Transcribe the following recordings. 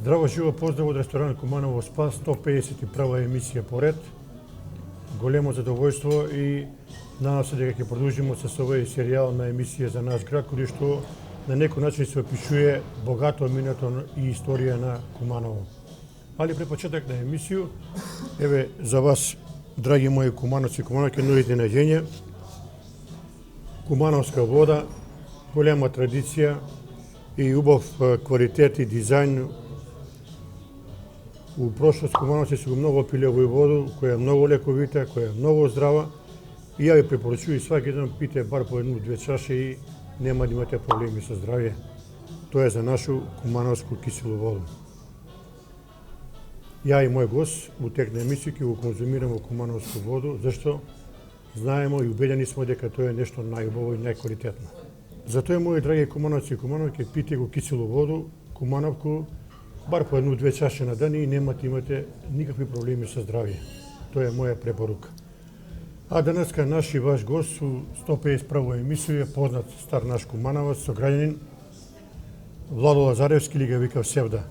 Здраво живо поздрав од ресторан Куманово СПА, 151 емисија поред. Големо задоволство и надам се дека ќе продолжиме со овој серијал на емисија за наш град, кој што на некој начин се опишува богато минато и историја на Куманово. Али пред почеток на емисију, еве за вас, драги мои кумановци и кумановки, нови изненаѓења. Кумановска вода, голема традиција и убав квалитет и дизајн. У прошлост кумановци се го многу пиле овој воду, која е многу лековита, која е многу здрава. И ја ви препорачувам сваки ден пите бар по едну-две чаши и нема да имате проблеми со здравје. Тоа е за нашу кумановску киселу воду. Ја и мој гост у тек на емисија ќе го конзумираме кумановску воду, зашто знаеме и убедени сме дека тоа е нешто најубаво и најквалитетно. Затоа, мои драги кумановци и кумановки, пите го киселу воду, кумановку, бар по едну-две чаши на ден и нема да имате никакви проблеми со здравје. Тоа е моја препорука. А денеска наш и ваш гост у 151 емисија, познат стар наш кумановец, сограѓанин Владо Лазаревски, или га викав Севда.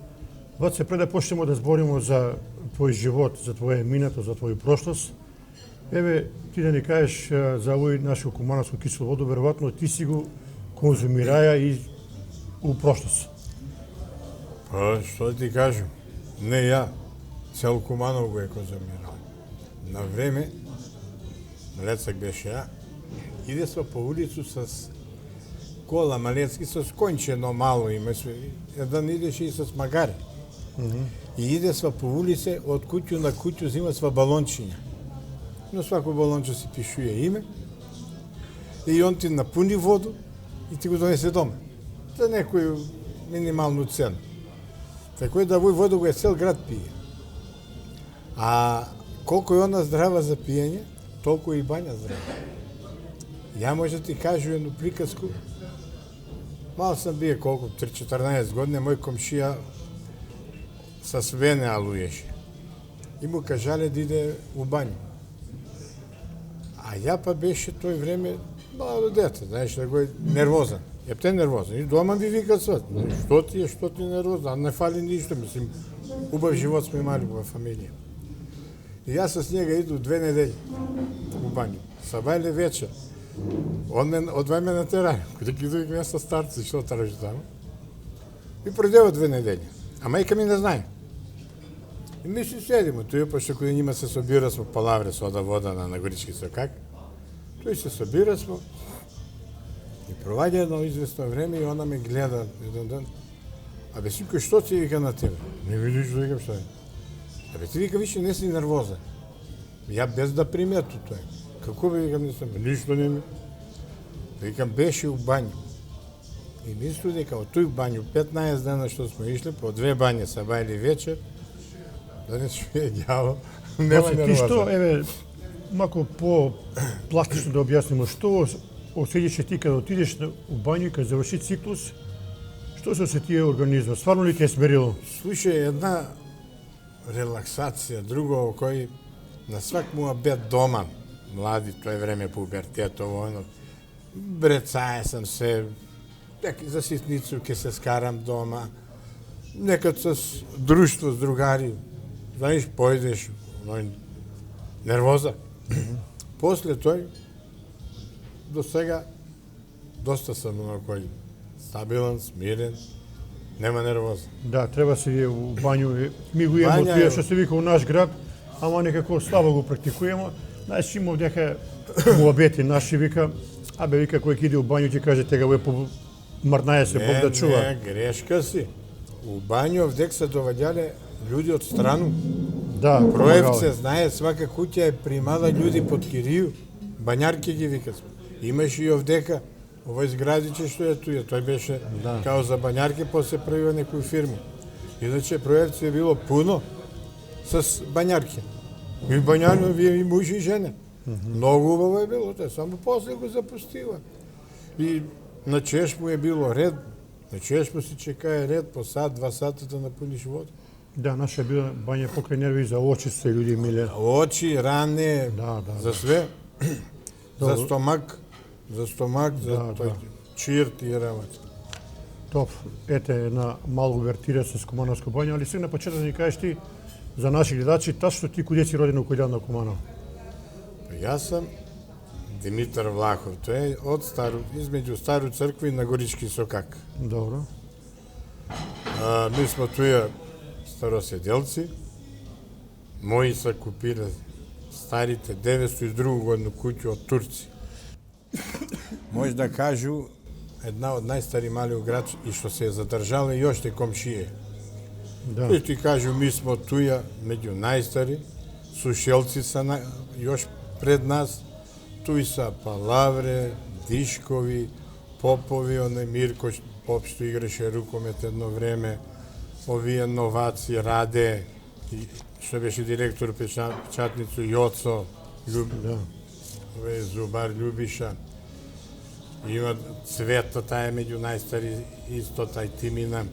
Ваце, пред да почнеме да збориме за твој живот, за твоја минато, за твоја прошлост, еве ти да ни кажеш за овој нашу кумановску киселу воду, веројатно ти си го конзумираја и у прошлост. Па, што ти кажам? Не ја, цел Куманов го е конзумирал. На време, Лецак беше ја, иде сме по улицу с кола малецки, с кончено мало има, еден идеше и с магари. И иде сме по улице, од куќу на куќу зима сме балончиња. Но свако балонче си пишуе име, и он ти напуни воду и ти го донесе дома. За некој минималну цена. Така да овој вода го е цел град пие. А колку е она здрава за пиење, толку и бања здрава. Ја може ти кажу едну приказку. Мал сам бие колку, 3-14 години, мој комшија со свене алуеше. И му кажале да иде у бању. А ја па беше тој време мало дете, знаеш, да го е нервозен. Епте нервозен. И дома ми вика свет. Што ти нервозен? А не фали ништо, мислим, убав живот сме имали во фамилија. И јас с njega иду 2 недели у бању. Саба или вечер. Он ме одвај ме на терен. Кога ги иду јас со старци, што требаш таму? И продева 2 недели. А мајка ми не знае. И ми си седимо, тој пошто кога нима се собира смо палавре со ода вода на горички со как. Тој се собира смо. И проваѓа едно известно време и она ме гледа еден ден. Абе, синко, што ти вика на тебе? Не видиш, да викам, што е? Абе, ти вика, више не си нервозен. Ја без да примету тој. Како бе, викам, не сум? Ништо не ми. Викам, беше у бању. И мислу дека од тој бању, 15 дена што сме ишли, по 2 бање саба или вечер, да не чуе ѓаво, нема нервозен. Ти што, еве, мако по-пластично да објасниме, што осеќаше ти кога отидеш у бању и кога заврши циклус, што се осетија организмот? Стварно ли те смирило? Слушај, една релаксација, друго кој на свак му бед дома, млади, тој време пубертетово, оно, брецае сам се, за ситницу ќе се скарам дома, некад с друштво, с другари, знаеш, појдеш, нервоза. После тој, до сега, доста сам кој стабилен, смирен, нема нервоза. Да, треба се вие у бању. Ми го имаме тоа што се вика у наш град, ама некако слабо го практикуваме. Знаеш, имав дека муабети наши вика, абе вика кој ќе иде у бању ќе каже тега ве по марнаја се Бог да чува. Не, грешка си. У бању овдек се доваѓале луѓе од страну. Да, Проевце, знае, свака куќа е примала луѓе под кирiju. Бањарки ги викат. Имаше и овдека, овој зградиче што е туја, тој беше као за бањарки, после правива некој фирма. Иначе Проевце е било пуно с бањарки. И бањарно вие и мужи и жена. Многу убаво е било, тоа само после го запустила. И на Чешму е било ред, на Чешму се чекае ред по сат, 2 сата да напуниш вода. Да, наша била бања покрај нерви за очи се луѓе миле. Очи, ране, за све. За стомак, за тој чир тие работи. Топ, ете една мала увертира со Кумановско бања, али сега на почеток да ни кажеш ти за наши гледачи, тачно ти куде си роден у кој дел на Куманово? Јас сум Димитар Влахов, тој е од измеѓу Стару црква и Нагорички сокак. Добро. Ми сме туја староседелци, мои са купиле старите 902 годину куќу од турци. Може да кажу една од најстари мали у град и што се е задржала и оште комшије. Да. И ти кажу, ми сме туја меѓу најстари, сушелци са још пред нас, туи са Палавре, Дишкови, Попови, оне Мирко Поп што играше рукомет едно време, овие новаци Раде, што беше директор печатницу Јоцо, Да. овој Зубар Љубиша, има Цвета, таа е меѓу најстари, исто тај Тимина,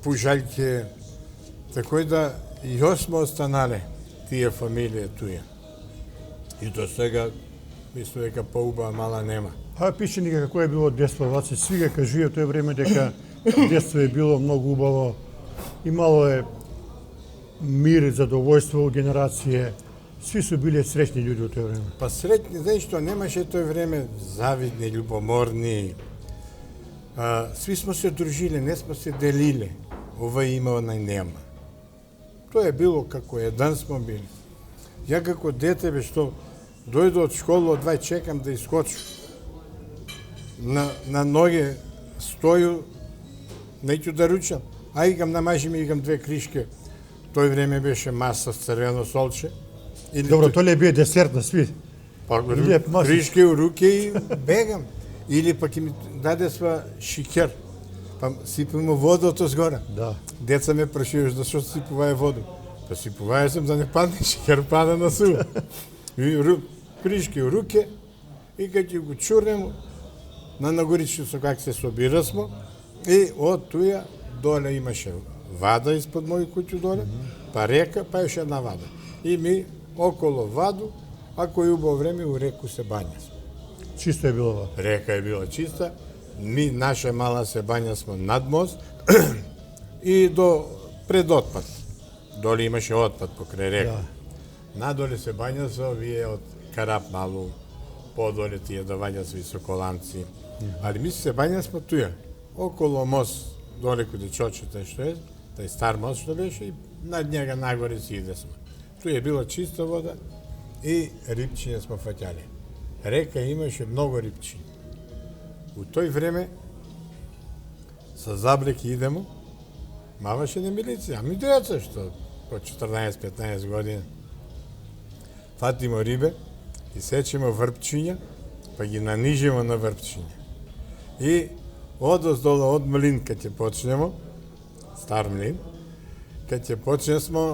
Пужаљке, такој да и још сме останале тие фамилија туја. И до сега, мислам дека поубава мала нема. Пише ни како е било детство, ваце свига кажуја тој време дека детство е било многу убаво, имало е мир, задоволство, генерација, сви су биле среќни луѓе во тој време. Па среќни, знаеш што, немаше тој време завидни, љубоморни. Сви сме се дружили, не сме се делиле. Ова има, онај нема. Тоа е било како еден сме били. Ја како дете, бе, што дојде од школа, од 2 чекам да искочу. На ноге стоју, неќу да ручам. А игам, намажи ми, игам 2 кришке. Тој време беше маса с црвено солче. Добро, тоа ли бие десерт на сви? Па, Леп маса. кришке у руке и бегам. Или пак ми даде сва шикер. Па сипаме водото згора. Да. Деца ме прашуваш зашто сипуваја воду. Па сипуваја сам да не падне шикер, пада на сува. И кришки у руке и кога ќе го чурнем на Нагорички сокак се собира смо и од туја доле имаше вада испод мој куќу доле, па река, па уште една вада. И ми около ваду, ако е убаво време, у реку се бања. Чисто е било ова. Река е била чиста, ми наша мала се бања смо над мост и до пред отпад. Доле имаше отпад покрај река. Да. Надоле се бања со овие од Карап Малу, подоле тие да ваѓа со високоланци. Али ми се бања смо туја, около мост, доле каде чочета што е, тај стар мост што беше и над njega нагоре си иде сме. Туја е била чиста вода и рибчиња смо фаќали. Река имаше многу рибчиња. У тој време со заблеки идемо, маваше на милиција, ами деца што по 14-15 години. Фатимо рибе и сечемо врпчиња, па ги нанижимо на врпчиња. И одоздолу од млин кај ќе почнемо, стар млин, кај ќе почнемо смо,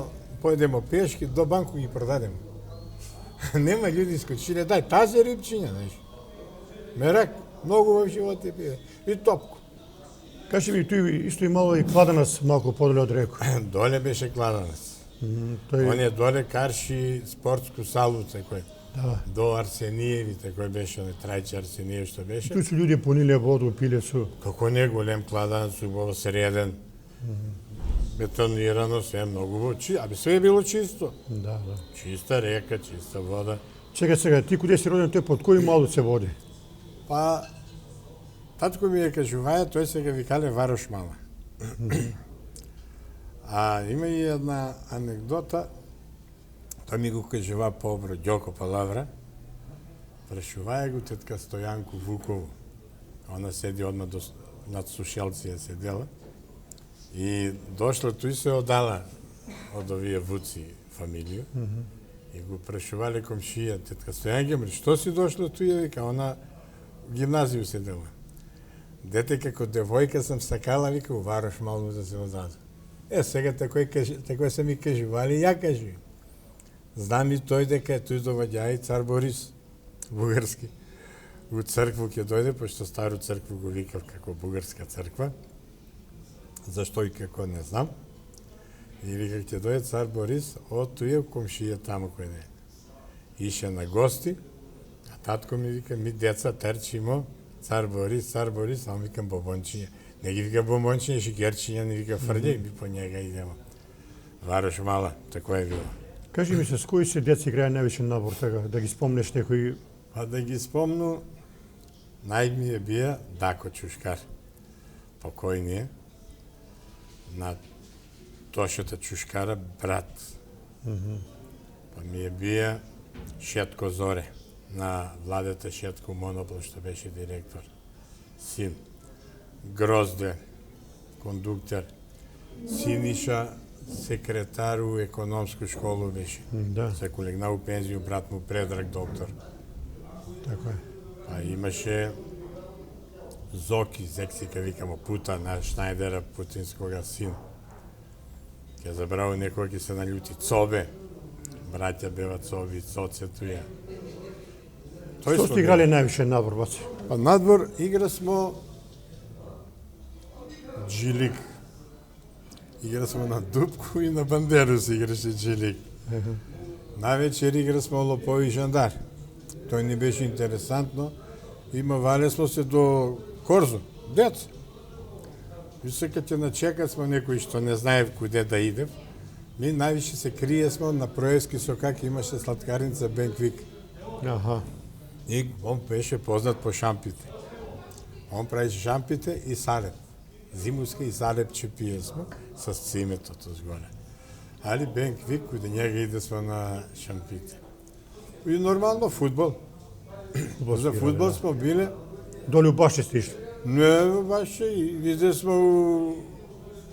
појдемо пешки, до банку ги продадемо. Нема луѓе искочиле, дај тази рибчиња, знаеш. Мерак, многу во живот е пие. И топко. Кажи ми, тој исто имало и кладенец малку подоле од реку. Доле беше кладенец. Тој Он е доле карши спортску салу, кој. да. До Арсениевите, кој беше, оне Трајче Арсениев што беше. Туј су луѓе пониле воду, пиле су. Како не голем кладенец, убаво среден. Бетонирано, се многу абе све е било чисто. Да, да. Чиста река, чиста вода. Чекај сега, ти куде си роден, тој под кој мало се води? Па, татко ми е кажуваја, тој сега викале Варош Мала. А има и една анекдота, тој ми го кажува по-обро Ѓоко Палавра, прашуваја го тетка Стојанку Вукову. Она седи одма над сушелција седела. И дошла тој се одала од овие Вуци фамилија. И го прашувале комшија, тетка Стојанке, што си дошла туја, вика, она в гимназију седела. Дете, како девојка сам сакала, вика, у Варош Мало да се одаза. Сега такој се ми кажували, ја кажу. Знам и тој дека тој доваѓа и цар Борис, бугарски. У цркву ќе дојде, пошто стару цркву го викав како бугарска црква. Зашто и како не знам. И вика ќе дојде цар Борис од туја комшија таму кој не. Ише на гости, а татко ми вика, ми деца терчимо Цар Борис, а викам бомбончиња. Не ги вика бомбончиња, шикерчиња, не вика фрље, ми по njega идемо. Варош мала, тако е било. Кажи ми се, с кои се деца играе највише набор сега, да ги спомнеш некои? Па да ги спомну, најми е бија Дако Чушкар, покојни е, на Тошата Чушкара, брат. Па ми е бија Шетко Зоре, на Владета Шетко Монопол, што беше директор. Син. Грозде, кондуктор. Синиша, секретар у економску школу беше. Да, Се колегна у пензију, брат му Предраг доктор. така е. Па имаше Зоки, Зексика, викамо Пута, на Шнајдера, Путинскога син. Ќе забраво некој ќе се налјути. Цобе, браќа бева Цоби, Цоцетуја. Што сте играле највише набор, баци? Па надвор игра смо джилик. Игра смо на дупку и на бандеру се играше джилик. Навечер игра смо лопови жандар. Тој ни беше интересантно. Има вале смо се до Корзу, деца. И сега ќе начекат смо некои што не знаев куде да идев. Ми највише се крие смо на Проевски сокак, имаше сладкарница Бенквик. Аха. И он беше познат по шампите. Он правеше шампите и салеп. Зимуска и салепче пие смо с циметото згоре. Али Бенквик, куде njega иде смо на шампите. И нормално фудбал. За фудбал смо биле. Доле у Баше сте ишли? Не, баше, иде смо у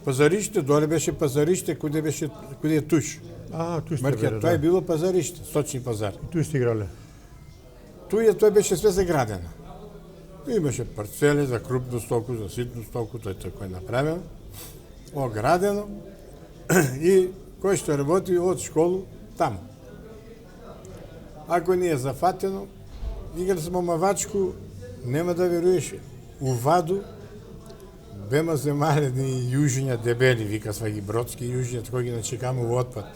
пазариште, доле беше пазариште, куде е туш. А, tu ste Маркет, bili, тоа е da. било пазариште, сточни пазар. Tu ste igrali. Тој беше све заградено. Имаше парцели за крупну стоку, за ситну стоку, тој тако е направено, оградено и кој што работи од школу таму. Ако не е зафатено, игра смо мавачку, нема да веруеш, у ваду бема земалени јужиња дебели, вика сва ги бродски јужиња, тако ги начекамо у отпад.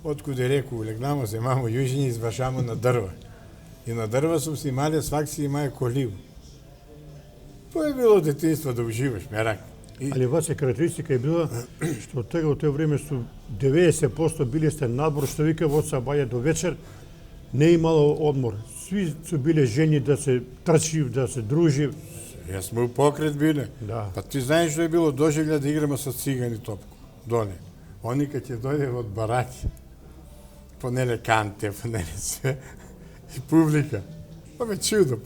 Откуде реку, легнамо, земамо јужиња и избашамо на дрва. И на дрва сум си имале, свак си имае коливу. Тоа е било детинство да уживаш, мерак. И Ali vaša karakteristika je bila što od tega u to vrijeme su 90% bili ste nadbor, što vika od sabaja do večer, ne imalo odmor. Svi su bile ženi da se trči, da se druži. јас сме у покрет биле. Да. Па ти знаеш што е било доживља да играме со цигани топку. Доле. Они кога ќе дојде од бараки, понеле канте, понеле све, и публика. Па ме чудо.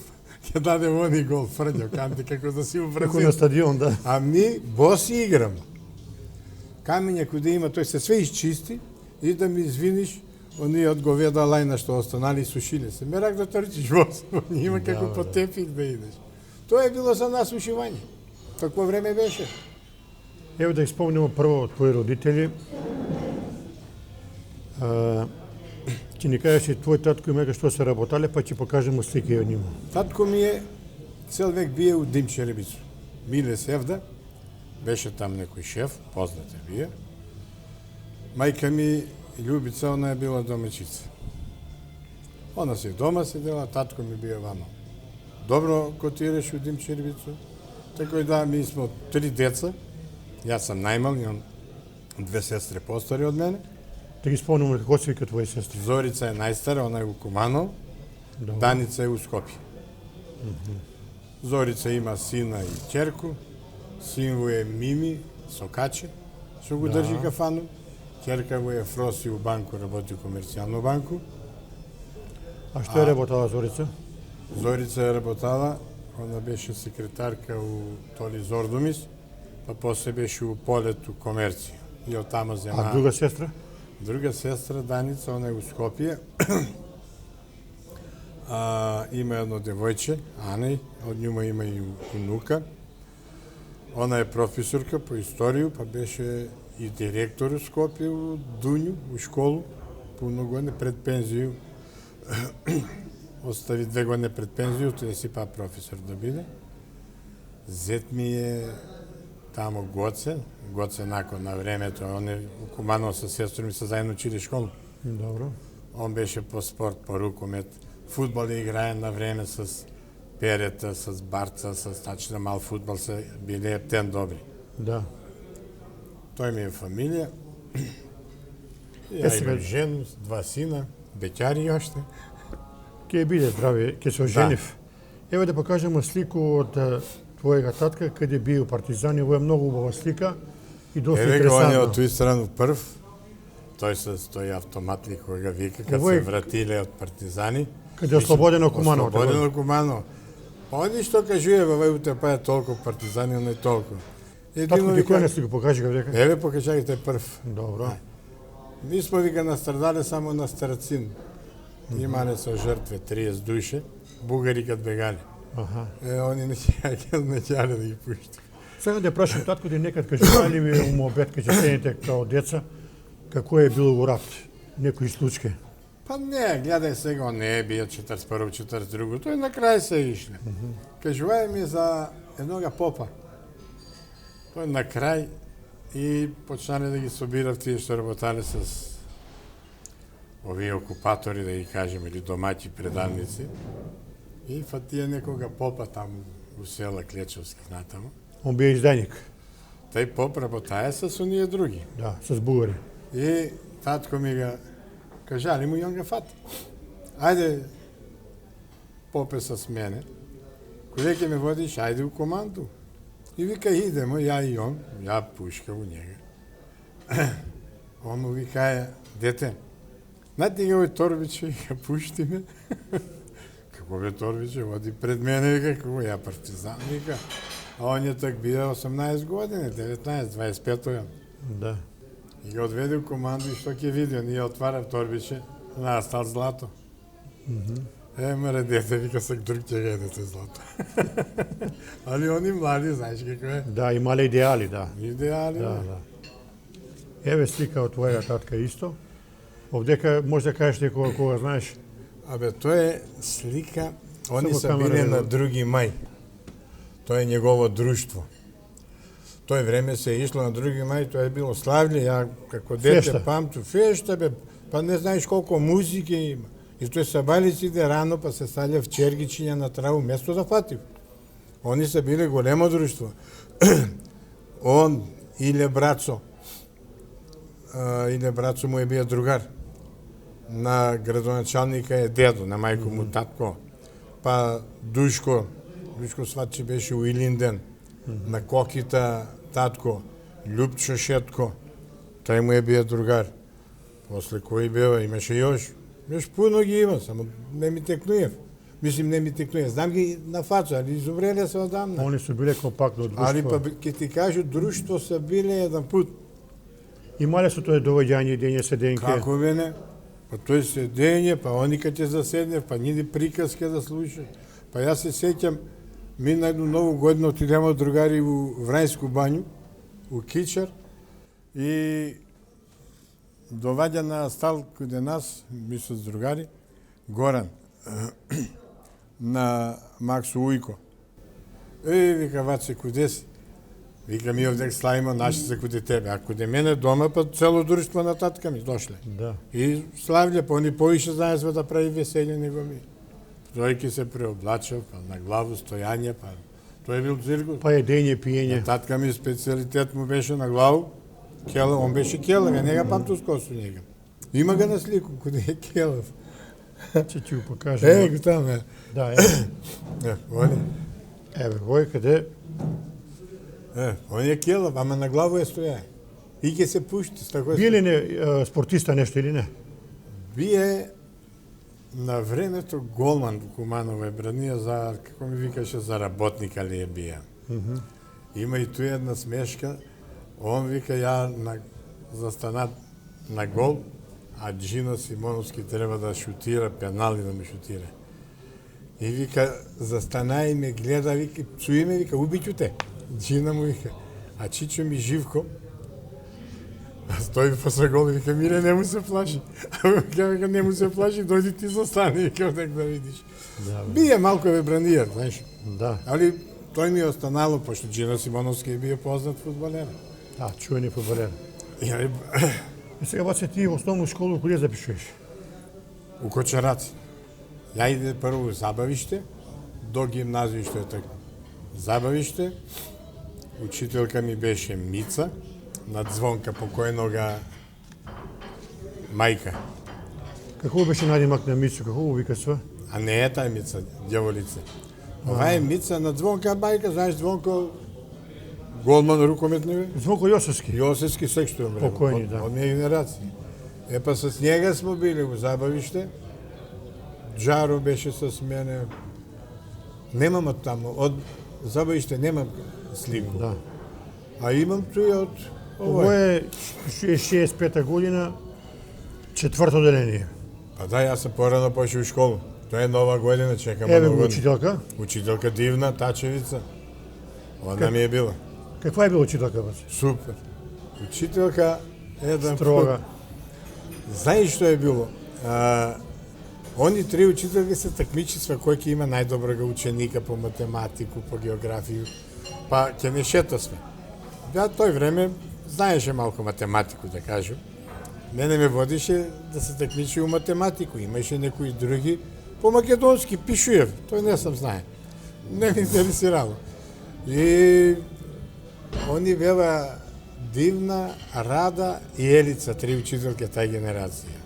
Ќе даде они гол, фрљо канте, како да си у Kako Бразил. na stadion, da. А ми боси играмо. Камења кој да има, тој се све изчисти и да ми извиниш, оние од говеда лајна што останали сушиле се. Мерак да трчиш бос, има како по тепик да идеш. Тоа е било за нас ушивање. Какво време беше? Evo da ih spomenemo prvo tvoji roditelji. Ti ni kažeš i tvoj tatko i mega što se rabotale, pa ti pokažemo slike od njima. Татко ми е цел век бие у Дим Черебицу. Миле Севда, беше там некој шеф, познат е бие. Мајка ми, Љубица, она е била домачица. Она се дома седела, татко ми бие вама. Добро котираш у Дим Черебицу. Така и да, ми смо 3 деца. Јас сам најмал, имам 2 сестри постари од мене. Da ги spomnimo kako se vika tvoje sestre. Зорица е најстара, она е у Куманово. Dobro. Даница е у Скопје. Зорица има сина и ќерку. Син му е Мими Сокаче, што го држи кафану. Ќерка му е Фроси у банку, работи у комерцијалну банку. A što je rabotala Zorica? Зорица е работала, она беше секретарка у Толи Зордумис, па после беше у Полет у комерција. И од тамо зема. A druga sestra? Друга сестра Даница, она е у Скопје. Има едно девојче, Ане, од њума има и унука. Она е професорка по историја, па беше и директор у Скопје, у Дуњу, у школу, пуно години пред пензију. Остави 2 години пред пензију, тој си па професор да биде. Зет ми е тамо Гоце након на времето, он е у Куманово со сестром ми се заедно учили школу. Dobro. Он беше по спорт, по рукомет. Фудбал играе на време с Перета, с Барца, с тачна мал футбол се биле ептен добри. Да. Тој ми е фамилија. Е, Ја сега- имам жену, 2 сина, беќари още. Ке биде здраве, ке се оженив. Еве да покажеме слику од твојega татка каде бил партизан. Ovo е многу убава слика и доста Еве го он е од интересантно. тој страну прв. Тој се стои автоматли кој га вика кад Ово е- се вратиле од партизани. Каде е ослободено Куманово. Ослободено Куманово. Па они што кажуе во Вајуте па е толку партизани, но е толку. Татко ти кој не слика покажи га дека? Еве покажајте прв. Добро. Ми сме вика настрадале само на Старцин. Имале со жртве 30 души, бугари кад бегале. Аха. Они не ќе да ги пушти. Сега да прашам татко ти некад кажували ви умобет кај ќе седнете као деца како е било во рат? Некои случаи. Па не, гледај сега, он не е био 41 42 тој на крај се ишле. Кажувај ми за еднога попа. Тој на крај и почнале да ги собирав тие што работале с овие окупатори, да ги кажеме, или домаќи предавници. И фатија некога попа таму у села Клечовски, натаму. Он бил издајник. Тај поп работае с оние други. Да, с бугари. И татко ми га кажали му и он га фати. Ајде, попе с мене. Куде ќе ме водиш? Ајде у команду. И вика, идемо, ја и он, ја пушка у njega. Он му вика, дете, знаете ги овој Торбич, вика, пушти ме. Како бе Торбич, води пред мене, вика, како ја партизан, вика. А он е так био 18 години, 19, 25 Да. И го одведе у команду и што ќе види, ние отварав торбише, настал злато. Маре дете, вика сак друг ќе ga едете злато. Али они млади, знаеш како е? Да, имале идеали, да. Идеали, Да, бе. да. Еве слика од твојата татка исто. Овдека може да кажеш некога кога знаеш. Абе, тоа е слика, они Само се камера биле да на го- 2 мај. Тоа е негово друштво. Тој време се е ишло на 2 мај, тоа е било славле, ја како дете Фешта. памту, фешта бе, па не знаеш колку музики има. И тој сабалиците рано па се ставља в чергичиња на траву, место да фатив. Они се биле големо друштво. Он, Иле Брацо, Иле Брацо му е бија другар. На градоначалника е дедо, на мајко му татко. Па Душко сватче беше у Илинден. На Кокита татко, Љупчо Шетко, тај му е бија другар. После кој бева, имаше још. Још пуно ги има, само не ми текнуев. Мислим, не ми текнуев. Знам ги на фаца, али изобреле се одамна. Они су биле компактно друштво. Али па ќе ти кажу, друштво се биле еден пут. Имале су тоа доваѓање, дење, седенке. Како бе не? Па тој седење, па они кај ќе заседне, па ниди приказки да слуша. Па јас се сеќам, ми на едну нову година отидемо од другари у Врајску банју, у Кичар, и доваѓа на стал каде нас, ми со другари, Горан, на Максу Ујко. Вика, Ваце, куде си? Вика, ми овдек славимо наши се куде тебе, а куде мене дома, па цело друштво на татка ми дошле. Да. И славле, па они поише знаеш да прави веселје него ми. Тој ќе се преоблачал, па на главу стојање, па тој е бил циркус. Па едење, пиење. Татка ми специјалитет му беше на главу, кела, он беше келав, ја не ga памту с косу njega. Има ga на слику, куде е келав. Ќе ти го покажам. Го таму е. Да, еве. Он Еве, гој каде он е келав, ама на главу е стоја. И ќе се пушти, с тако бие ли не спортиста нешто или не? Бие на времето голман во Куманово е бранија за, како ми викаше, за работника ли е бија. Има и туја една смешка, он вика ја застанат на гол, а Джино Симоновски треба да шутира, пенали да ме шутира. И вика, застана и ме гледа, вика, чуи ме, вика, убиќу те. Джина му вика, а Чичо ми Живко, стои после гол и вика, Мире, не му се плаши. Вика, не му се плаши, дојди ти застани, вика, так да видиш. Да, Бие малко бе бранијар, знаеш. да. Али тој ми е останало, пошто Джина Симоновски бие познат фудбалер. Да, чуени фудбалер. И И сега баце ти во основну школу куде запишуваш? у Кочараци. Ја иде прво у Забавиште, до гимназија што е така забавиште. Учителка ми беше Мица, на Звонка покојнога мајка. Како беше надимак на Мицо, како го вика све? А не е тај Мица, дјаволица. Ова е Мица на Звонка мајка, знаеш Звонко голман рукометни. Звонко Јосевски. Јосевски секстор време. Покојни, да. Од моја генерација. Па с njega смо били у забавиште. Джаро беше с мене. Немам од таму, од забавиште немам слику. Да. А имам туј од Ово е 65-та година, четврто деление. Па да, јас сам порано пошел у школу. Тоа е нова година, чекам Еве нова го година. учителка. Учителка дивна, Тачевица. Она ми е била. Каква е била учителка бас? Супер. Учителка еден Строга. Знаеш што е било? Они три учителки се такмичества кој ќе има најдобрага ученика по математику, по географија, па ќе не шетосме. Ja тој време знаеше малку математику, да кажем. Мене ме водише да се такмичи у математику. Имаше некои други по македонски пишуев. Тој не сам знае. Не ми интересирало. И они беа Дивна, Рада и Елица, три учителки тај генерација.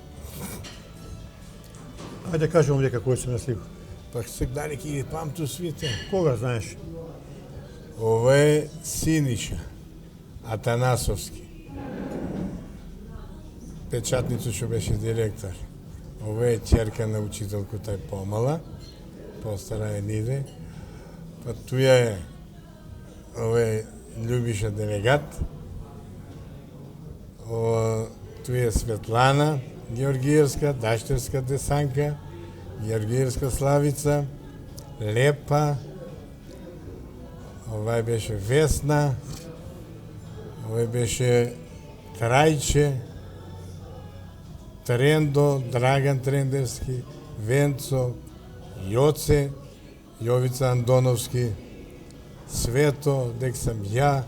Ајде кажемо дека кој се на слику. Па се дали ќе ги памту свите. Кога знаеш? Ова е Синиша Атанасовски. Печатница што беше директор. Ова е ќерка на учителката е помала, постара е Ниде. Па туја е, ова е Љубиша делегат. Туја е Светлана Георгиевска, Даштерска Десанка, Георгиевска Славица, Лепа, овај беше Весна, овај беше Трајче, Трендо, Драган Трендевски, Венцо, Јоце, Јовица Андоновски, Свето, дек сам ја,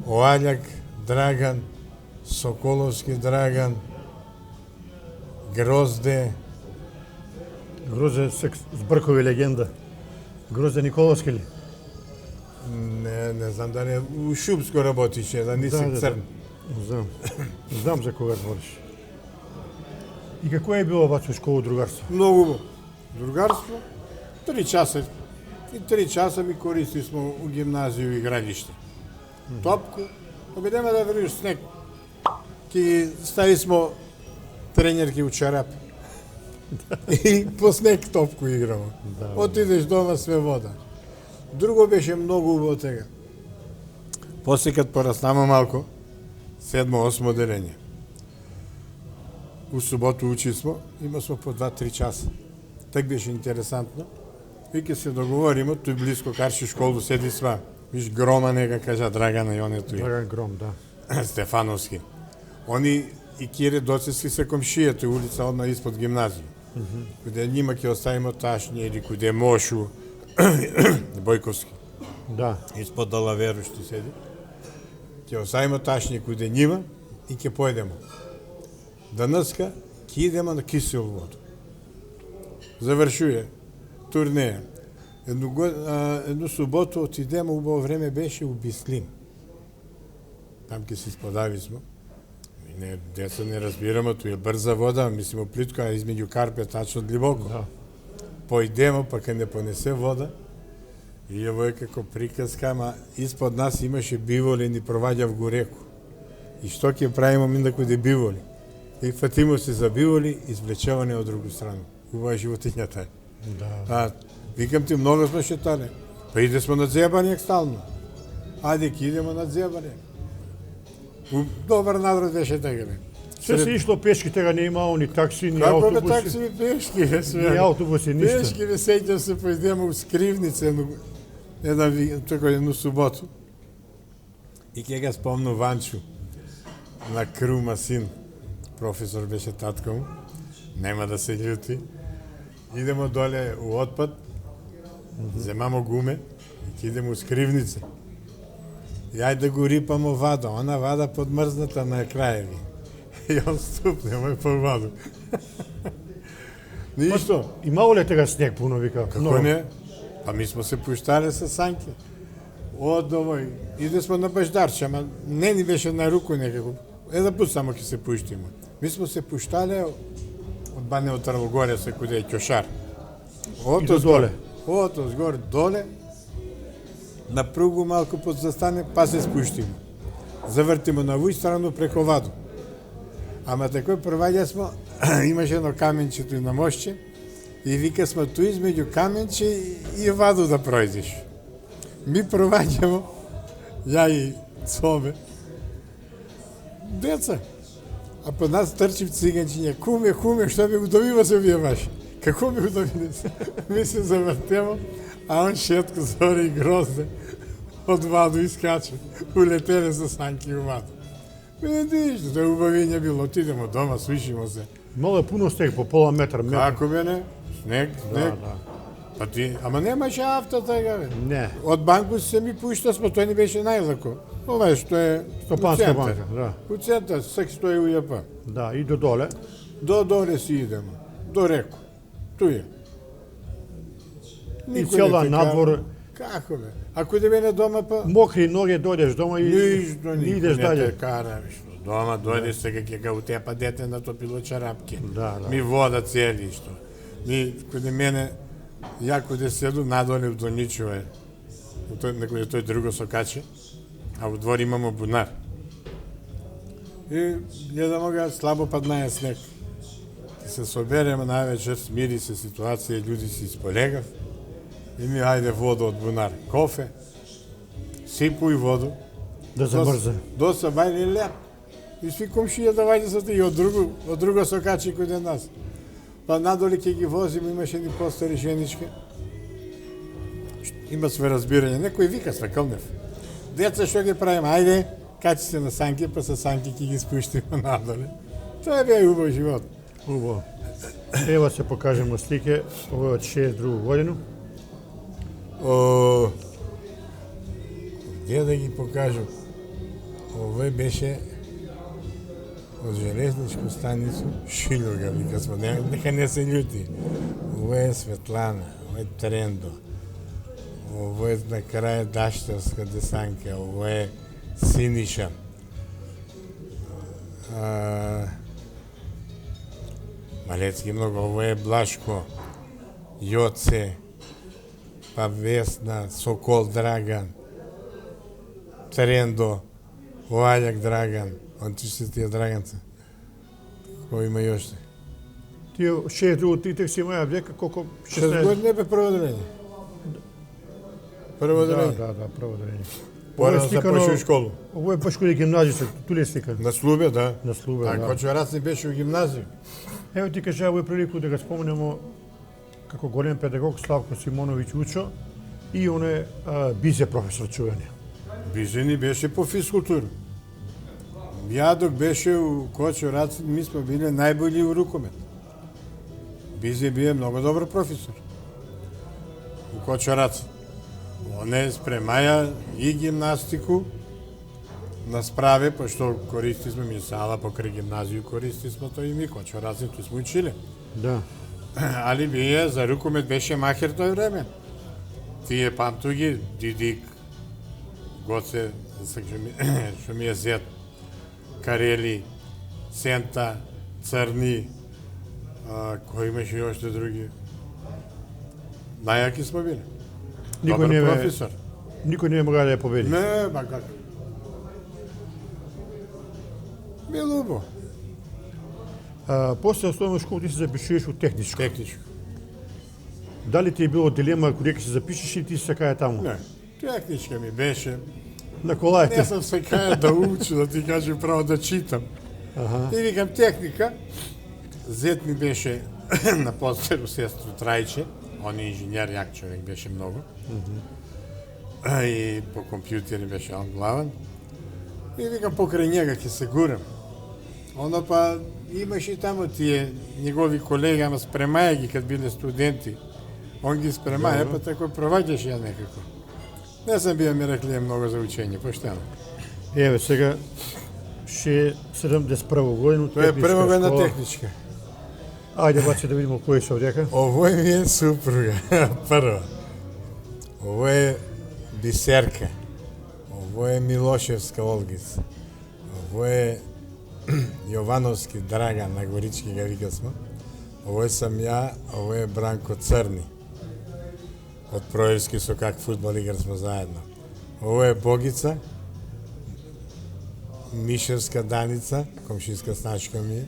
Оаљак Драган, Соколовски Драган, Грозде, Грозе Збркови легенда. Грозе Николовски ли? не знам дали у Шупско работише, да Нисик Црн. Знам. Знам за кога збориш. И какво е било вас у школа другарство? Многу другарство, 3 часа. И 3 часа ми користи смо у гимназију и градиште. Топку, обидеме да врвиш снег. Ки стави смо тренерки у чарап. И по снег топку играмо. Отидеш дома све вода. Друго беше многу убаво тега. После кад пораснама малку, 7-8 делење. У суботу учи смо, има смо по 2-3 часа. Так беше интересантно. И ке се договоримо, тој близко карши школу седи сва. Виж Грома нека кажа Драгана и он е тој. Драган Гром, да. Стефановски. Они и Кире Доцевски се комшија, тој улица одма испод гимназија. Куде нима ќе оставимо Ташње или куде Мошу, Бојковски. Да. Испод Далаверу што седи. Ќе оставимо Ташње куде нима и ќе појдемо. Данаска ќе идемо на кисел воду. Завршуе турнеја. Едну суботу отидемо, убаво време беше у Бислим. Там ќе се сподави смо. Не, деца не разбираме, тој е брза вода, мислимо плитко, а измеѓу Карпе тачно длибоко. Да. Појдемо, па кај не понесе вода, и ово е како приказка, ама испод нас имаше биволи, ни проваѓа в го реку. И што ќе правимо минда куде биволи? И фатимо се за биволи, извлечаване од другу страна. Убава животиња тај. Да. Викам ти, многу сме шетале. Па иде смо на зебањак стално. Ајде, ки идемо на зебањак. Добар надред беше така. Се се ишло пешки, тега не имало ни такси, ни Како бе автобуси. такси ми пешки, бе све. Ни автобуси, ништо. Пешки бе сеќам се појдемо у Скривница, едну суботу. И ке ga спомну Ванчу, на Крума син, професор беше татко му, нема да се љути. Идемо доле у отпад, земамо гуме и ќе идемо у Скривница. И ајде да го рипамо вада, она вада подмрзната на краеви. И он ступнемо по ваду. Ништо. Имало ли тега снег пуно, вика? Како не? Па ми смо се пуштале со санки. Од овој, иде смо на баждарче, ама не ни беше на руку некако. Една пут само ќе се пуштиме. Ми смо се пуштале од Банево Трвогоре се куде е Ќошар. И до доле. Од озгор доле, на пругу малку подзастане, па се спуштиме. Завртиме на овој страну преко Ваду. Ама такој проваѓа смо, имаше едно каменчето и на мошче, и вика смо ту измеѓу каменче и Ваду да пројдеш. Ми проваѓамо, ја и Цоме, деца. А по нас трчив циганчиња, куме, што ми го добива се вие ваши? Како ми го добива се? Ми се завртемо, а он шетко зори и грозде од Ваду искача. Улетеле со санки у Ваду. Видиш, да убавиње било, отидемо дома, свишимо се. Мало е пуно снег, по пола метар. Како бе не? Снег. Да. Па ти, ама немаше авто така бе. Не. Од банку се ми пушта смо, тој ни беше најлако. Ова што е Стопанска банка, да. У центар, сек стои у ЈП. Да, и до доле. До доле си идемо, до реку. Туја. И цел дан надвор. Како бе? Ако да мене дома па... Мокри ноги, дојдеш дома и Ништо идеш не дале. те кара, што. Дома дојдеш сега ќе ga утепа дете натопило чарапки. Да. Ми вода цели што. Ми каде мене ја каде седу надоле до Ничове. Некој тој друго сокаче, а во двор имамо бунар. И гледамо ga слабо паднаја снег. Се соберемо највечер, смири се ситуација, луѓе се исполегав. И ми ајде вода од бунар, кофе, сипуј воду. Да замрзе. Доса бајле леп. И сви комшија да ваѓа со ти, од друго сокачи кој нас. Па надоле ќе ги возим, имаше ни постари женичка. Има све разбирање. Некој вика све кълнев. Деца што ги правим? Ајде, качи се на санки, па со санки ќе ги спуштиме надоле. Тоа бе убав живот. Убаво. Ева се покажемо слике, ова од 62 годину. Где да ги покажам? Овој беше од железничко станицу Шилјога, вика смо, нека не се љути. Овој е Светлана, овој е Трендо, овој е на крај Даштевска десанка, овој е Синиша. Малецки многу, овој е Блашко, Јоце, па Весна, Сокол Драган, Трендо, Ваљак Драган, он се тие Драганца. Кој има јоште? Тие 62 титек си имаја века колку 6 години бе прво одделение. Прво одделение. Да, прво одделение. Пора да започне школу. Ово е баш каде гимназија, туле слика. На Слубе, да. На Слубе, да. Кочо Рацни беше у гимназија. Ево ти кажа овој прилику да го споменемо како голем педагог Славко Симоновиќ Учо и он е Бизе професор чувени. Бизе ни беше по физкултура. Ја док беше у Кочо Рацни, ми сме биле најбољи у рукомет. Бизе бие многу добар професор. У Кочо Рацни. Он е спремаја и гимнастику на справе, пошто користи сме ми сала покрај гимназију, користи сме тој и ми Кочо Рацни, тој сме училе. Да. Али бие за рукомет беше махер тој време. Тие памту ги, Дидик, Гоце, што ми е зет, Карели, Сента, Црни, кој имаше и още други. Најаки сме били. Добар професор. Никој не мога да ја победи. Не, ба како. Било убаво. После основна школа ти се запишуваш у техничко. Техничко. Дали ти е било дилема кога ќе се запишеш или ти се сакаја таму? Не, техничка ми беше. На колајте. Не сам сакаја да учу, да ти кажем право да читам. И викам техника. Зет ми беше на постеру сестру Трајче. Он е инженер, јак човек беше многу. И по компјутери беше он главен. И викам покрај njega ќе се гурам. Оно па имаше и таму тие негови колеги, ама спремаја ги кад биле студенти. Он ги спремаја, па тако проваѓаш ја некако. Не сам бија ми рекли многу за учење, поштено. Еве сега 71 годину. Тоа е прва година школа. техничка. Ајде баци да видиме кои се овдека. Овој ми е супруга, прва. Ово е Бисерка. Ово е Милошевска Олгица. Ово е Јовановски Драган, на Горички га викасмо. Ово сам ја, ово е Бранко Црни. Од Проевски со как фудбал игар смо заедно. Ово е Богица, Мишевска Даница, комшиска снашка ми е,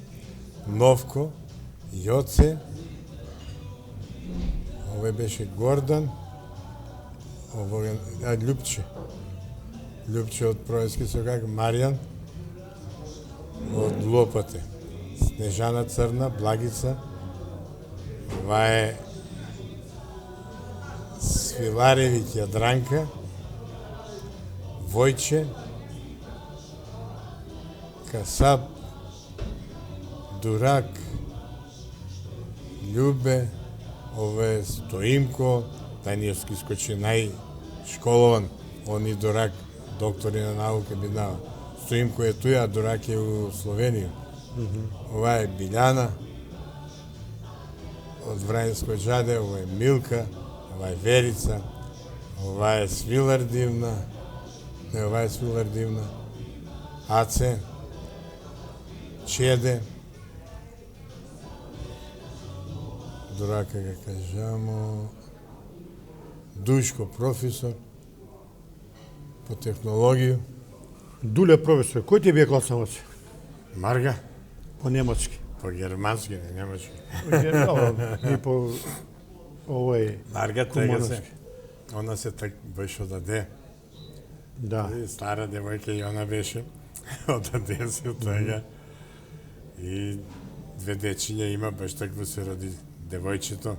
Новко, Јоце, ово беше Гордан, ово е Љупче. Љупче од Проевски со как, Маријан, од Лопате, Снежана Црна, Благица, ова е Свиларевиќ Јадранка, Војче, Касап, Дурак, Љубе, ово е Стоимко, Таниевски скочи најшколован, он и Дурак, доктори на наука биднава. Стоимко е туја, а Дурак е у Словенија. Ова е Билјана, од Врањско џаде, ова е Милка, ова е Верица, ова е Свилар Дивна, не, ова е Свилар Дивна, Аце, Чеде, Дурака га кажамо, Душко професор по технологија, Дуле професор, кој ти бие класаваc? Марга, По немачки. по германски, не немачки. И по овој Марга тега се, кумановски. она се так беше одаде. Да. И стара девојка и она беше, одаде се од тега. И две дечиња има, баш такво се роди девојчето.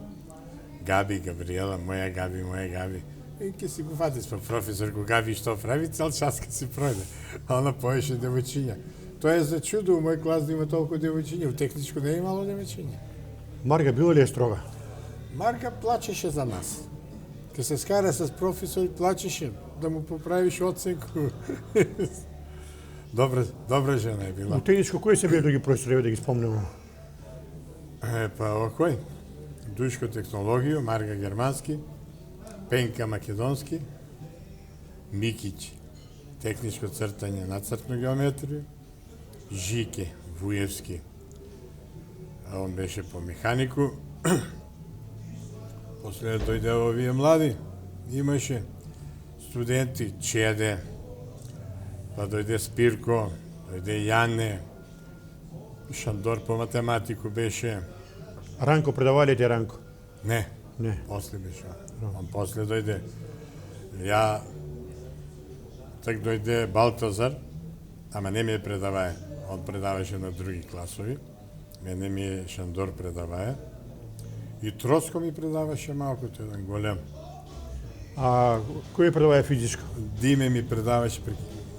Габи, Габриела, моја Габи. И ке си го фати спа професор, го Габи што прави, цел час ке си пројде. А она поеше девојчиња. Тоа е за чудо, у мој клас да има толку девојчиња, у техничко не е имало девојчиња. Марга била ли е строга? Марка плачеше за нас. Ке се скара с професор, плачеше да му поправиш оценку. Добра жена е била. У техничко кои се били други професори, да ги спомнемо? Па овој, Душко технологија, Марга германски, Пенка македонски, Микиć техничко цртање, нацртна геометрија, Жике Вуевски, а он беше по механику. После дојде овие млади, имаше студенти, Чеде, па дојде Спирко, дојде Јане, Шандор по математику беше, Ранко, предавале ти Ранко? не, Не. после беше. Он после дојде. Ја так дојде Балтазар, ама не ми е предаваe. Он предаваше на други класови. Мене ми е Шандор предаваe. И Троско ми предаваше малку, тој еден голем. А кој предаваја физичко? Диме ми предаваше,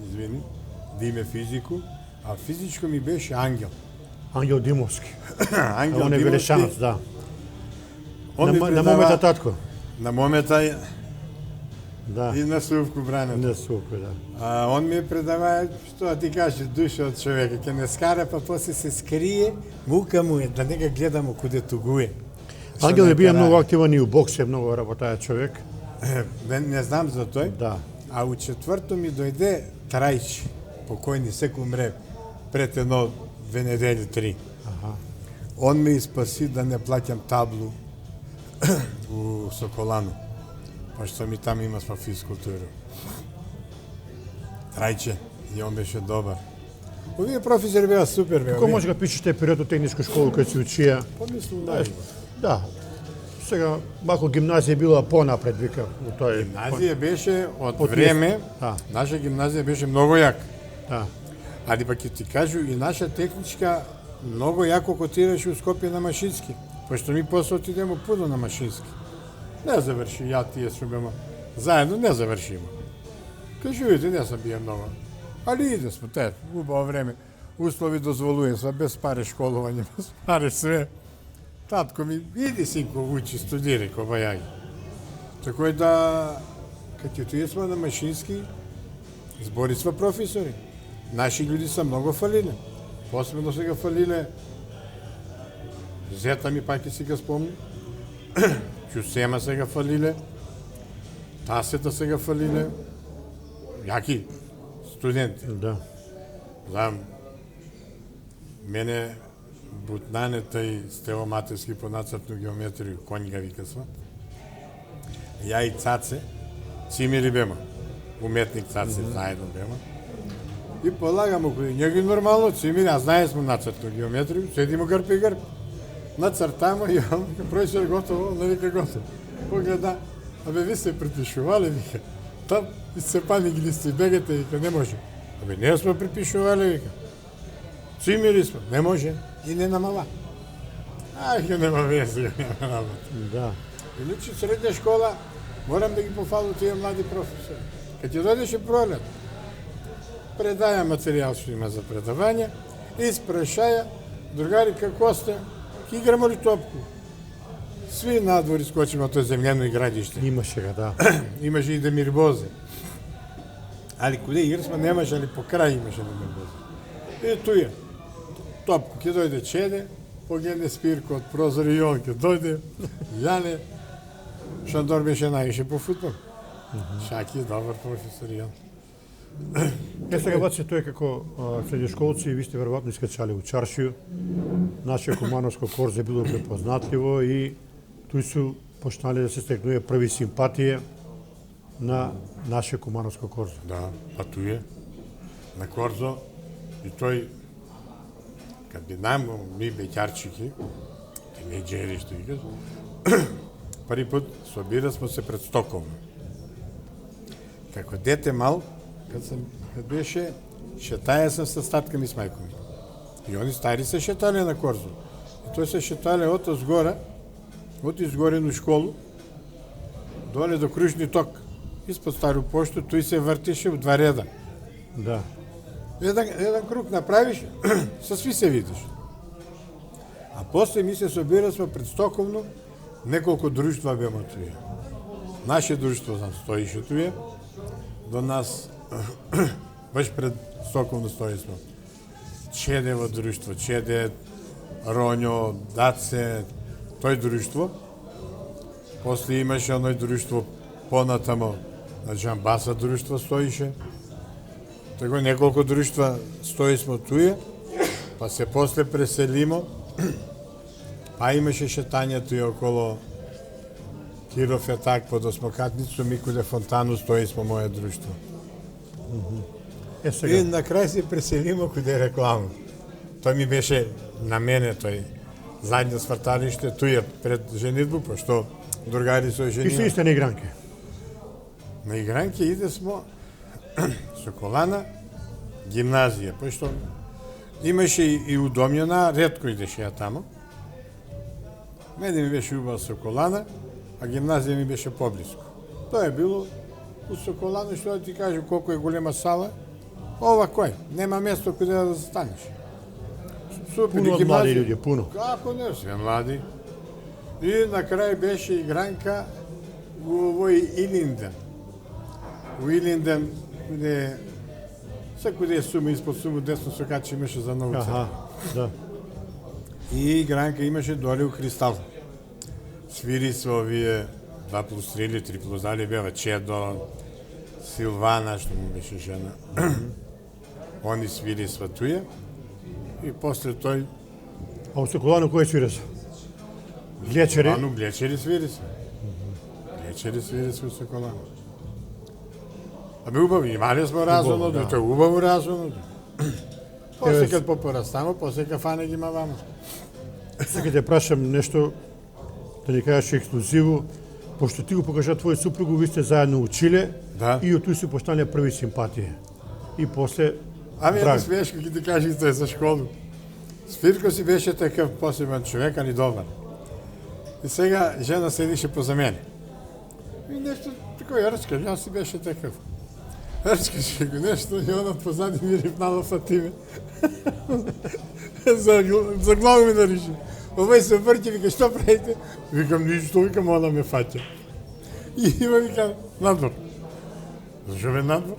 извини, Диме физику, а физичко ми беше Ангел. Ангел Димовски. Ангел Он е Димовски, Велешанец, да. он ми На предава момента татко. на момента Да. и на Сувку Бранет. Не супер, да. А он ми предава, што ти каже, душа од човека, ќе не скара, па после се скрие, мука му е, да не га гледаме куде тугуе. Ангел е бија многу активен и у бокс е многу работаја човек. Не знам за тој. Да. А у четврто ми дојде Трајч, покојни сек умре пред едно 2 недели, 3. Аха. Он ме спаси да не плаќам таблу у Соколану, пошто ми таму има смо физкултура. Трајче, и он беше добар. Овие професори беа супер, беа. Кој може да пишете период од техничка школа кој се учија? Помислам да. Да. Сега малку гимназија била понапред, вика, у тој. Гимназија беше од Од време, да. наша гимназија беше многу јака. Да. Али пак ќе ти кажу и наша техничка многу јако котираше у Скопје на Машински, пошто ми после отидемо пудо на Машински. Не заврши, ја тие што беме заедно, не завршимо. Кажувате, не сам бија многу. Али иде смо, те, убаво време. Услови дозволуjem, сва без паре школување, без паре све. Татко ми, иди синко, учи, студирај, ко бајаги. Тако е да, кога тие сме на Машински, збори сме професори. Наши луѓе са многу фалиле. Посебно сега фалиле Зета ми пак ќе си го спомни. Чусема сега фалиле. Тасета сега фалиле, јаки студенти. Да. Знам, мене бутнанета и Стево Матевски по нацртну геометрiju, конј ga вика сва. Ја и Цаце, Цимири бема, уметник Цаце, заедно бема. И полагам околу njega нормално, Цимири, а знае сме нацртну геометрiju, седимо грб и грб. Нацртамо и он, професор готово, не вика готово. Погледа, абе ви се припишували, вика. Там изцепани ги листи, бегате, вика, не може. Абе, не сме припишували, вика. Цимири сме, не може. И не намала. Вика, нема везе, нема работа. Да. Иначе средна школа, морам да ги пофалам тия млади професори. Kad je dođeš prolет, predaja materijal što ima za predavanje, isprašaja, drugari kako ste, igramo li topku? Svi nadvori skočimo, to je zemljeno игралище. Имаше ga, да. Имаше и Демирбозе. Ali kude igri smo, nemaš, ali po kraju imaš Demирбозе. I tu je. Topku, kje dojde Čede, poglede Spirko od prozora i on, kje dojde, Jane, Šandor беше najviše po futbolu. Šaki je dobar profesor i on. Сега обаче тој како среднешколци, ви сте веројатно искачали у чаршију. Наше кумановско корзе било препознатливо и туј су почнали да се стекнуе први симпатije на наше кумановско корзе. Да, pa tu je. Na Korzo i toj, kad bi nam, mi bećarčiki, tineđeri što ih prvi put sobira smo se pred Stokholmom. Kako dete mal, kad беше, šetaja sam sa statkami s majkom. I oni stari se šetali na Korzu. I to se šetali od zgora, od izgorenu školu, dole do Kružni tok, ispod Staru poštu, tu se vrtiše u dva reda. Да. Jedan krug napraviš, sa svi se vidiš. A posle mi se sobira smo pred Stokholmom, nekoliko društva bemo tu je. Naše društvo stojiše tu je, do nas, baš pred Stokholmom stoji smo. Čedevo društvo, Čede, Ronjo, Dace, to je društvo. Posle imаше ono društvo понатамо, znači Ambasa društvo stojiše. Tako nekoliko društva stoji smo tuje, pa se posle preselimo, pa imаше šetanja tu je okolo Kirov tak pod Osmokatnicu, mi kude Fontanu stoji smo moje društvo. Сега. I na kraj se preselimo kude reklamu. To mi беше na mene, to je zadnje svrtalište, tu je pred ženitbu, pošto drugaри su И се ženili. исте на игранке. Na igranke ide smo Sokолана, гимназија, пошто имаше и удомјена, ретко идеше ја тамо. Мене ми беше убава Соколана, а гимназија ми беше поблиску. Тоа е било у Соколана, што да ти кажу колку е голема сала. Ова кој? Нема место каде да застанеш. Супер Пуно од млади луѓе, пуно. Како не, све млади. И на крај беше игранка у овој Илинден. У Илинден, каде каде е сума, испод сума, десно се качи имаше за Ново Аха, Царство. да. И игранка имаше доле у Кристал. Свири се овие 2+3 или 3+2 дали бева, Чедо, Силвана, што му беше жена. Они свири сва туја. И после тој А у Соколано кој свира се? Глечери? Ану Глечери свири се. Глечери свири се у Соколано. Абе убави, имали сме разумно, да. тоа е убаво разумно. После Еве, кад попорастану, после кафане ги мавамо. Сега те прашам нешто, да ни кажеш ексклузиво, пошто ти го покажа твој супругу, ви сте заедно училе Да. и од туј се постанале први симпатije. И после Ами брак. едно смешко ќе ти кажи тоа е за школу. Спирко си беше такъв посебен човек, али добар. И сега жена седише поза мене. И нещо такова ръчка, аз си беше такъв. Ръчкаше го нещо и она позади ми рипнала Фатиме. за глава ми нарича. Овој се върти, вика, що правите? Викам, нищо, викам, она ме фатя. И има вика, надвор. Защо бе надвор?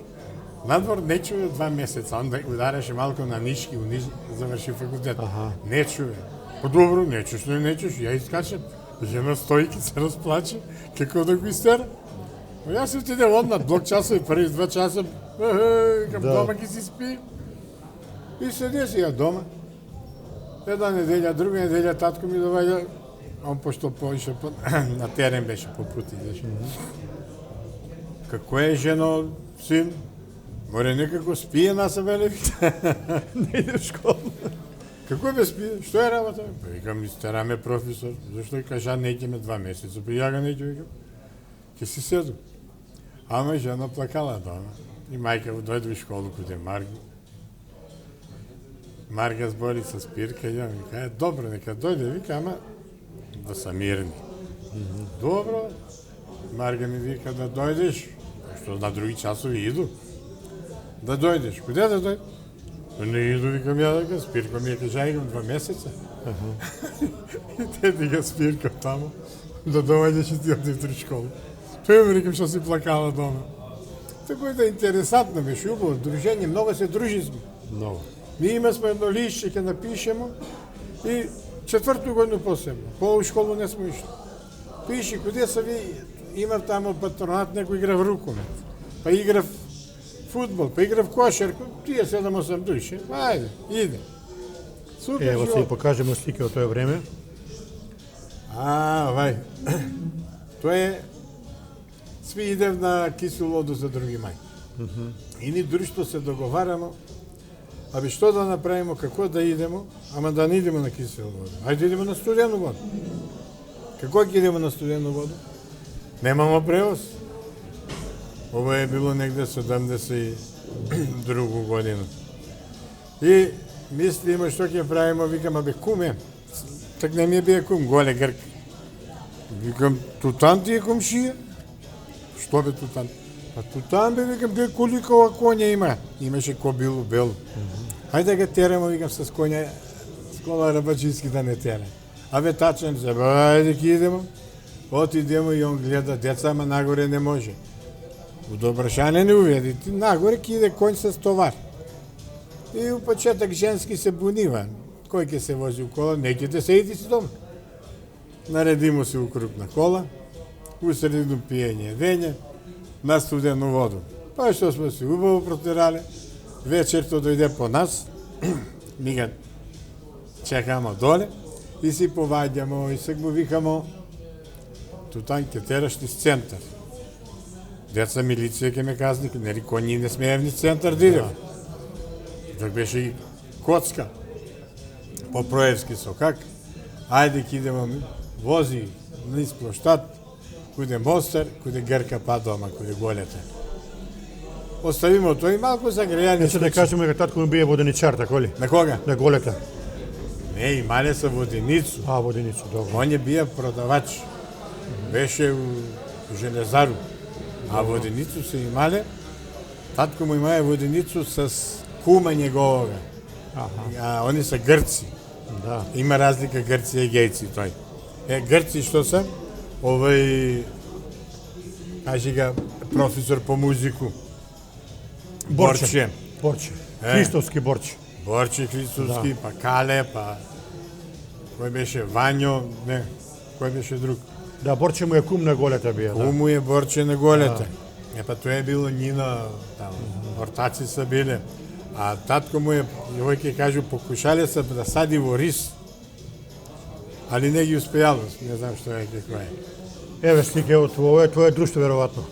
Надвор не чуе 2 месеца, он удареше малко на нишки, завърши факултет. Аха. Не чуе. По-добро, не чуш, ја искачам. Жена стои, ки се разплаче, како да го изтера. Јас отидев одмah, блок часови, први 2 часа, викам Да. дома ги си спи. И се деси ја дома. Една неделја, друга неделја, татко ми доваѓа, он пошто поише на терен беше по пути, знаеш. Како е жено, син? Море некако спие на себе, ли? Не иде в школа. Како бе спие? Што е работа? Па викам, истераме професор. Зашто кажа, неќеме 2 месеца. Па ја га неќе, викам. Ке си седу. Ама жена плакала дома. И мајка му дојде у школу куде Марго. Марга збори со спирка и ја ми каже, добро, нека дојде, вика, ама да са мирни. Добро. Марга ми вика да дојдеш, што на други часови иду. Да дојдеш. Куде да дојдеш? Не иду, викам ја дека, спирка ми ја кажа, игам 2 месеца. И те дига спирка тамо, да дојдеш и ти оди в школу. Тој ми рекам што си плакала дома. Тако е да интересантно беше, убаво, дружење, многу се дружи сме. Много. Ми имаме едно лишче, ќе напишемо и 4-ту годину посебно. По школу не сме ишли. Пиши, куде са ви, имав тамо патронат, некој игра в рукомет, па игра в фудбал, па игра в кошарку, тие 7-8 души. Ајде, иде. Супер Ево се и живот. покажемо слики од тоа време. Вај. Тоа е, сви идев на кисел воду за други мај. И ни друштво се договарамо, абе што да направиме, како да идемо, ама да не идеме на кисел воду. Ајде идеме на студено воду. Како ќе идеме на студено воду? Немамо превоз. Ова е било негде 72 година. И мислиме што ќе правиме, викам, абе куме, так не ми е бие кум, голе грк. Викам, тутан ти е комшија? Што бе тутан? Па тутан бе, викам, бе коликова коња има. Имаше кобилу белу. Хајде да га терamo, викам, с коња, скола рабачиски да не тере. Абе тачен се, ајде ки идемо. Отидемо и он гледа деца, ама нагоре не може. У Добрашане не уведи, ти нагоре ки иде конј с товар. И у почеток женски се бунива. Кој ќе се вози у кола, неќете се иди си дома. Наредимо се у круг на кола, у средину пиење вење, на студену воду. Па што сме се убаво протирале, вечерто дојде по нас, ми ga чекамо доле и си поваѓамо и сега му викамо тутан ќе тераш низ центар. Деца милиција ќе ме казни, нели коњи не смеев низ центар да идем. Так беше и коцка по Проевски сокак. Ајде ќе идемо, вози низ плоштад, куде Мостар, куде Грка па дома, куде голете. Оставимо тој малку загрејани. Се да кажеме дека татко ми бие воденичар, тако ли? На кога? На голета. Не, имале са воденицу. Воденицу, добро. Он е бија продавач. Беше у железару. А воденицу се имале. Татко му имае воденицу с кума неговога. А они са грци. Да. Има разлика грци и гејци тој. Грци што се? Овој, кажи га, професор по музику. Борче. Борче. Христовски Борче. Борче Христовски, па Кале, па... Кој беше Вањо, не, кој беше друг. Да, Борче му е кум на голета бија, да. Кум му е Борче на голете. Па тоа е било нино, ортаци са биле. А татко му е, овој ќе кажу, покушале са да сади во рис. Али не ги успеало, не знам што е како е. Еве слike од ова е твое друштво веројатно.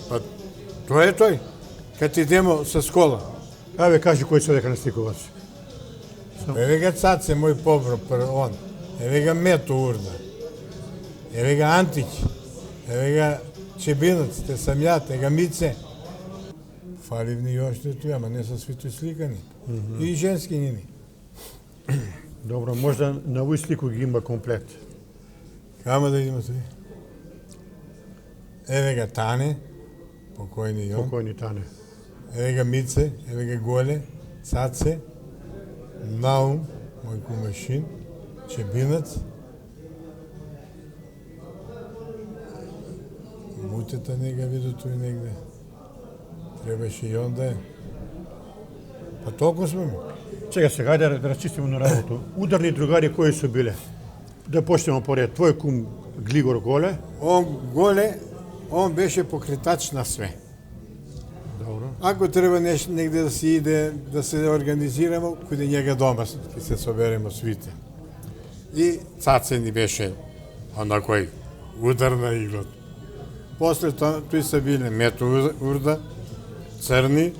Па, тоа е тој. Кад идемо со школа. Еве кажи кој се дека на сликуваш. Еве га Цаце, мој побро, он. Еве га Мето Урда. Еве га Антич. Еве га Чебинац, те сам ја, те га Мице. Фалив ни още тој, ама не са свито сликани. И женски нини. Добро, можда на овој слику ги има комплет. Кама да идемо тој? Еве га Тане, покојни и он. Покојни Тане. Еве га Мице, еве га Голе, Цаце, Наум, мој кумашин, Чебинац, Мутета не га виду тој негде. Требаше и он да е. Па толку сме ми. Чека сега, ајде да расчистиме на работу. Ударни другари кои су биле? Да почнеме поред. Твој кум Глигор Голе. Он Голе он беше покритач на све. Добро. Ако треба нешто негде да се иде, да се организираме, каде njega дома ќе се собереме свите. И Цаце ни беше онакој удар на иглот. После тоа, тој се биле Мето Урда, Црни,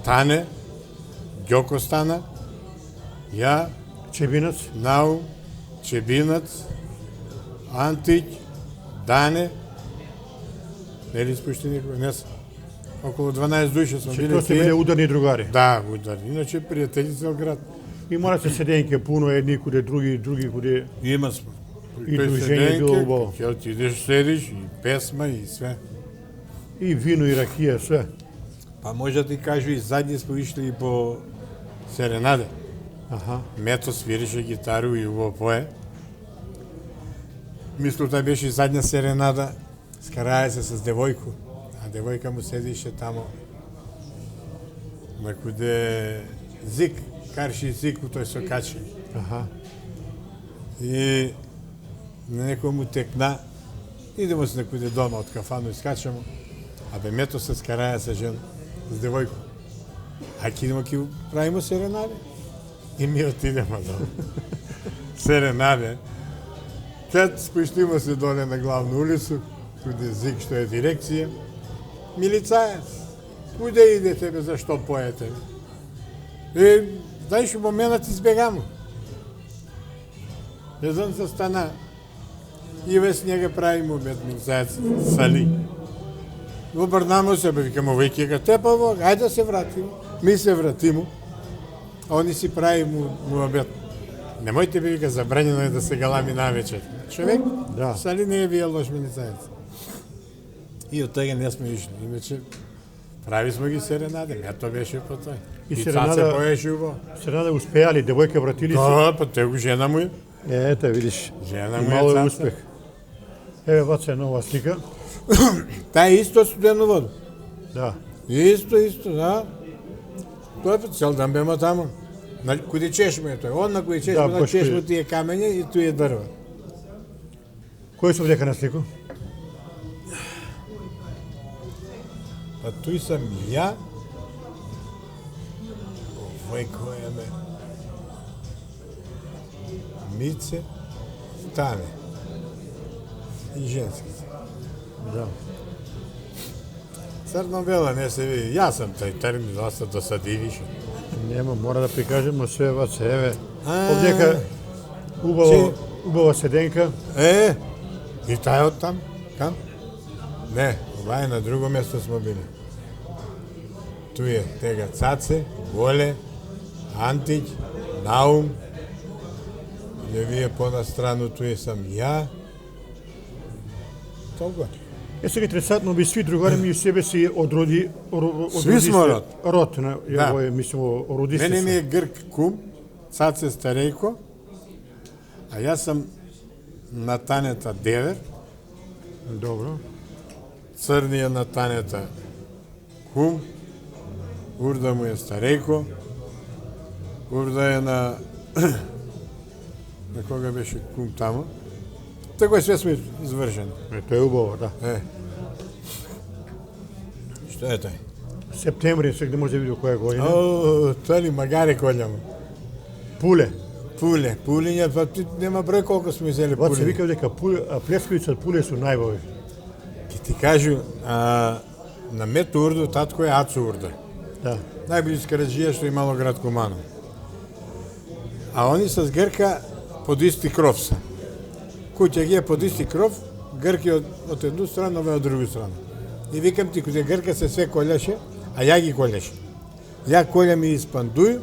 Тане, Ѓоко Стана, ја, Чебинац, Наум, Чебинац, Антич, Дане, не ли спушти никој? Не сам. Околу 12 души сме били тоа се биле ударни другари. Да, удар. Иначе пријатели од град. И мора се седенке пуно, едни куде други куде. Има сме. И дружење било убаво. Ќе отидеш, седиш, и песма, и све. И вино, и ракија, све. Па може да ти кажу, и задни сме ишли и по серенаде. Аха. Мето свирише гитару и убаво пое. Мисло, тоа беше задња серенада, скарае се с девојку. А девојка му седише тамо на куде зик, карши зик, тој се качи. Аха. И некој му текна, идемо се некуде дома од кафану, искачамо, а бе Мето се скараја sa жен, с девојку. А ки идемо ки правимо серенаде? И ми отидемо дома. Серенаде. Кад спуштимо се доле на главну улицу, куде зик што е дирекција, милицаец, куде идете бе, зашто поете? И знаеш, у моментот избегамо. Еден се стана и вес njega правимо бе милицаец сали. Обрнамо се, бе, викамо, веќе тепаво, ајде да се вратимо. Ми се вратимо, а они си правимо муабет. Немојте би вика, забранено е да се галами навечер. Човек, Да. сали не е бил лош милицаец. И од тега не сме ишли. Иначе, прави сме ги серенаде, Мето беше по тој. И И серенада- Цаце поеше убаво. Серенаде успеали, девојка вратили се. Да, па тегу жена му е. Ете, видиш. Жена И му е мало е Цаца. успех. Еве, ваца е нова слика. Та е исто студено вода. Да. Исто, да. Тој е цел ден бема тамо. На куде чешме е тој. Он на куде чешме, Да, на баш чешме кој- тие камења и тој е дрва. Кој се вдека на слику? Па тој сам ја. Овој кој е ме. Мице, Тане. И женските. Да. Црно-бела не се види. Јас сам тој термин доста досадивише. Нема, мора да прикажемо све ваца, еве. А. Овдека убава седенка. И тај од там? Кам? Не, ова е на друго место смо били. Туј е тега Цаце, Голе, Антич, Наум, и вие по-на страну туј сам ја. Толку. Е сега интересантно би сви другари ми себе си одроди Сви смо род. Род на Да. овој мислимо роди се. Мене ми е грк кум, Цаце старејко, а јас сам на Танета девер, Добро. Црни е на Танета кум, Урда му е старејко, Урда е на на кога беше кум тамо. Така све сме извршени. Тоа е убаво, да. Што е тај? Септември сега може да види која година. О, тоа ли магаре колјамо. Пуле. Пулење, па ти нема број колку сме взели Ваца се пулење. вика дека пуле, а плескавица од пуле су најбови. Ке ти кажу, на Мето Урду татко е Ацо Урда. Да. Најблиз Караджија што имало град Кумано. А они с Грка под исти кров се. Куќа ги е под исти кров, Грки од едну страна, овој од друга страна. И викам ти, куде Грка се све колјаше, а ја ги колјаше. Ја колјам и испандуju,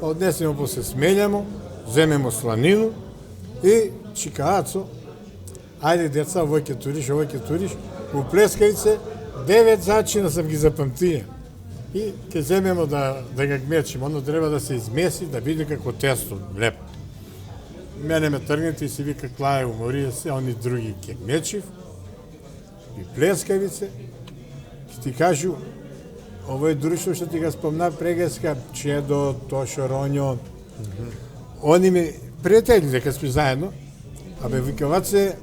па однесемо после смељамо, земемо сланину и чикаацо, ајде деца, овој ќе туриш, у плескавице, 9 зачина сам ги запамтија. И ќе земемо да ga гмечимо, оно треба да се измеси, да биде како тесто, леп. Мене ме тргнете и си вика клае, уморија се, а они други ќе гмечив, и плескавице, ќе ти кажу, овој друштво што ти ga спомна прегаска, Чедо, Тошо, Ронјо, они ми пријатели дека сме заедно, абе вика ваце,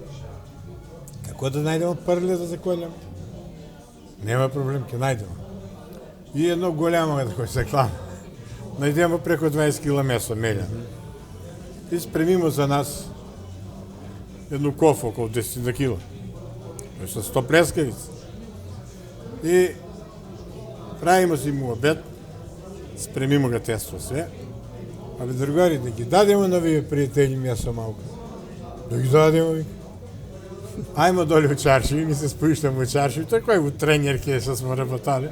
Кога да најдемо прле да заколјаме? Нема проблем, ќе најдемо. И едно голямо кој се клам. Најдемо преку 20 кила месо, меља. И спремимо за нас едну кофу околу 10 кила. Тој со 100 плескавици. И правимо си му обед, спремимо ga тесто све. Абе, другари, да ги дадемо на вие пријатели месо малко. Да ги дадемо, вика. Ајмо доле у чарши, ми се спуштам у чарши, тај у тренерке што смо работали.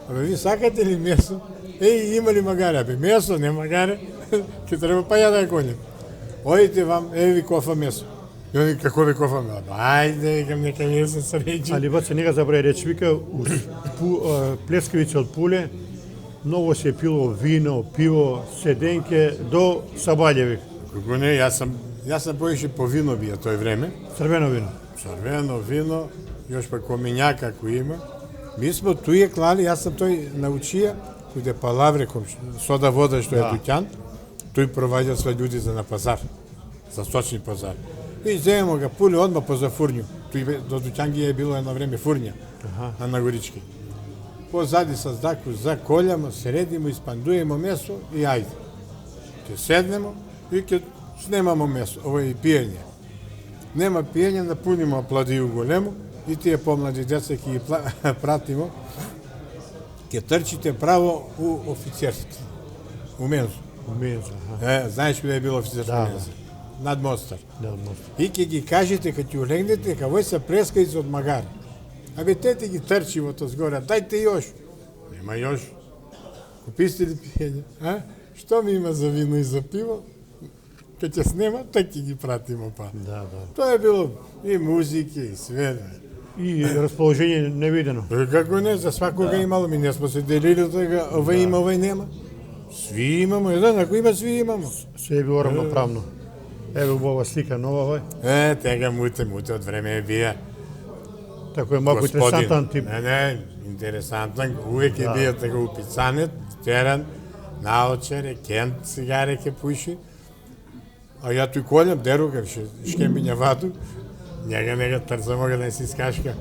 Абе, ви сакате ли месо? Еј, има ли магаре? Абе, месо, не магаре. Ке треба па ја да ја конјам. Одите вам, еви кофа месо. И они, како бе кофа месо? Ајде, викам, нека месо среќи. Али баце нега забрави реч, вика, плескавици од пуле, многу се пило вино, пиво, седенке до сабаљеви. Како не, јас сам поише по вино бија тој време. Црвено вино. Црвено вино, још па комињак ако има. Ми смо туе клали, јас сам тој научија, каде палавре, сода вода што е дуќан, тој проваѓа све луѓе за на пазар, за сточни пазар. И земемо ga пуле одма поза фурњу. Тој до дуќан ги е било едно време фурња, на Горички. Позади со здаку заколјамо, средимо, испандуемо месо и ајде. Ке седнемо и ке снемамо месо, ово е и пиење. Нема пиење, напунимо апладiju големо и тие помлади деца ќе ги пратимо. Ке трчите право у офицерски, у Мензу. У Мензу, Знаеш каде е било офицерско Мензу? Над Мостар. Да, може. И ќе ги кажете, кога ќе улегнете, кај се прескајци од магар. Абе, тете ги трчивото згоре, дајте још. Нема још. Куписте ли пиење? Што ми има за вино и за пиво? Кога ќе снема, така ќе ги пратимо па. Да. Тоа е било и музика, и све. И расположение невидено. Како не, за свакога имало, ми не смо се делили од тоga, овој има, овој нема. Сви имамо, еден, ако има, сви имамо. Се е било равноправно. Ево ова слика нова, Тега муте од време е бија. Тако е малку интересантан тип. Не, интересантан, увек е бија така упицанет, теран, наочере, кент цигаре ке пуши. А ја тој колјам, деруга, шкембиња ваду, нега трца мога да си скашка.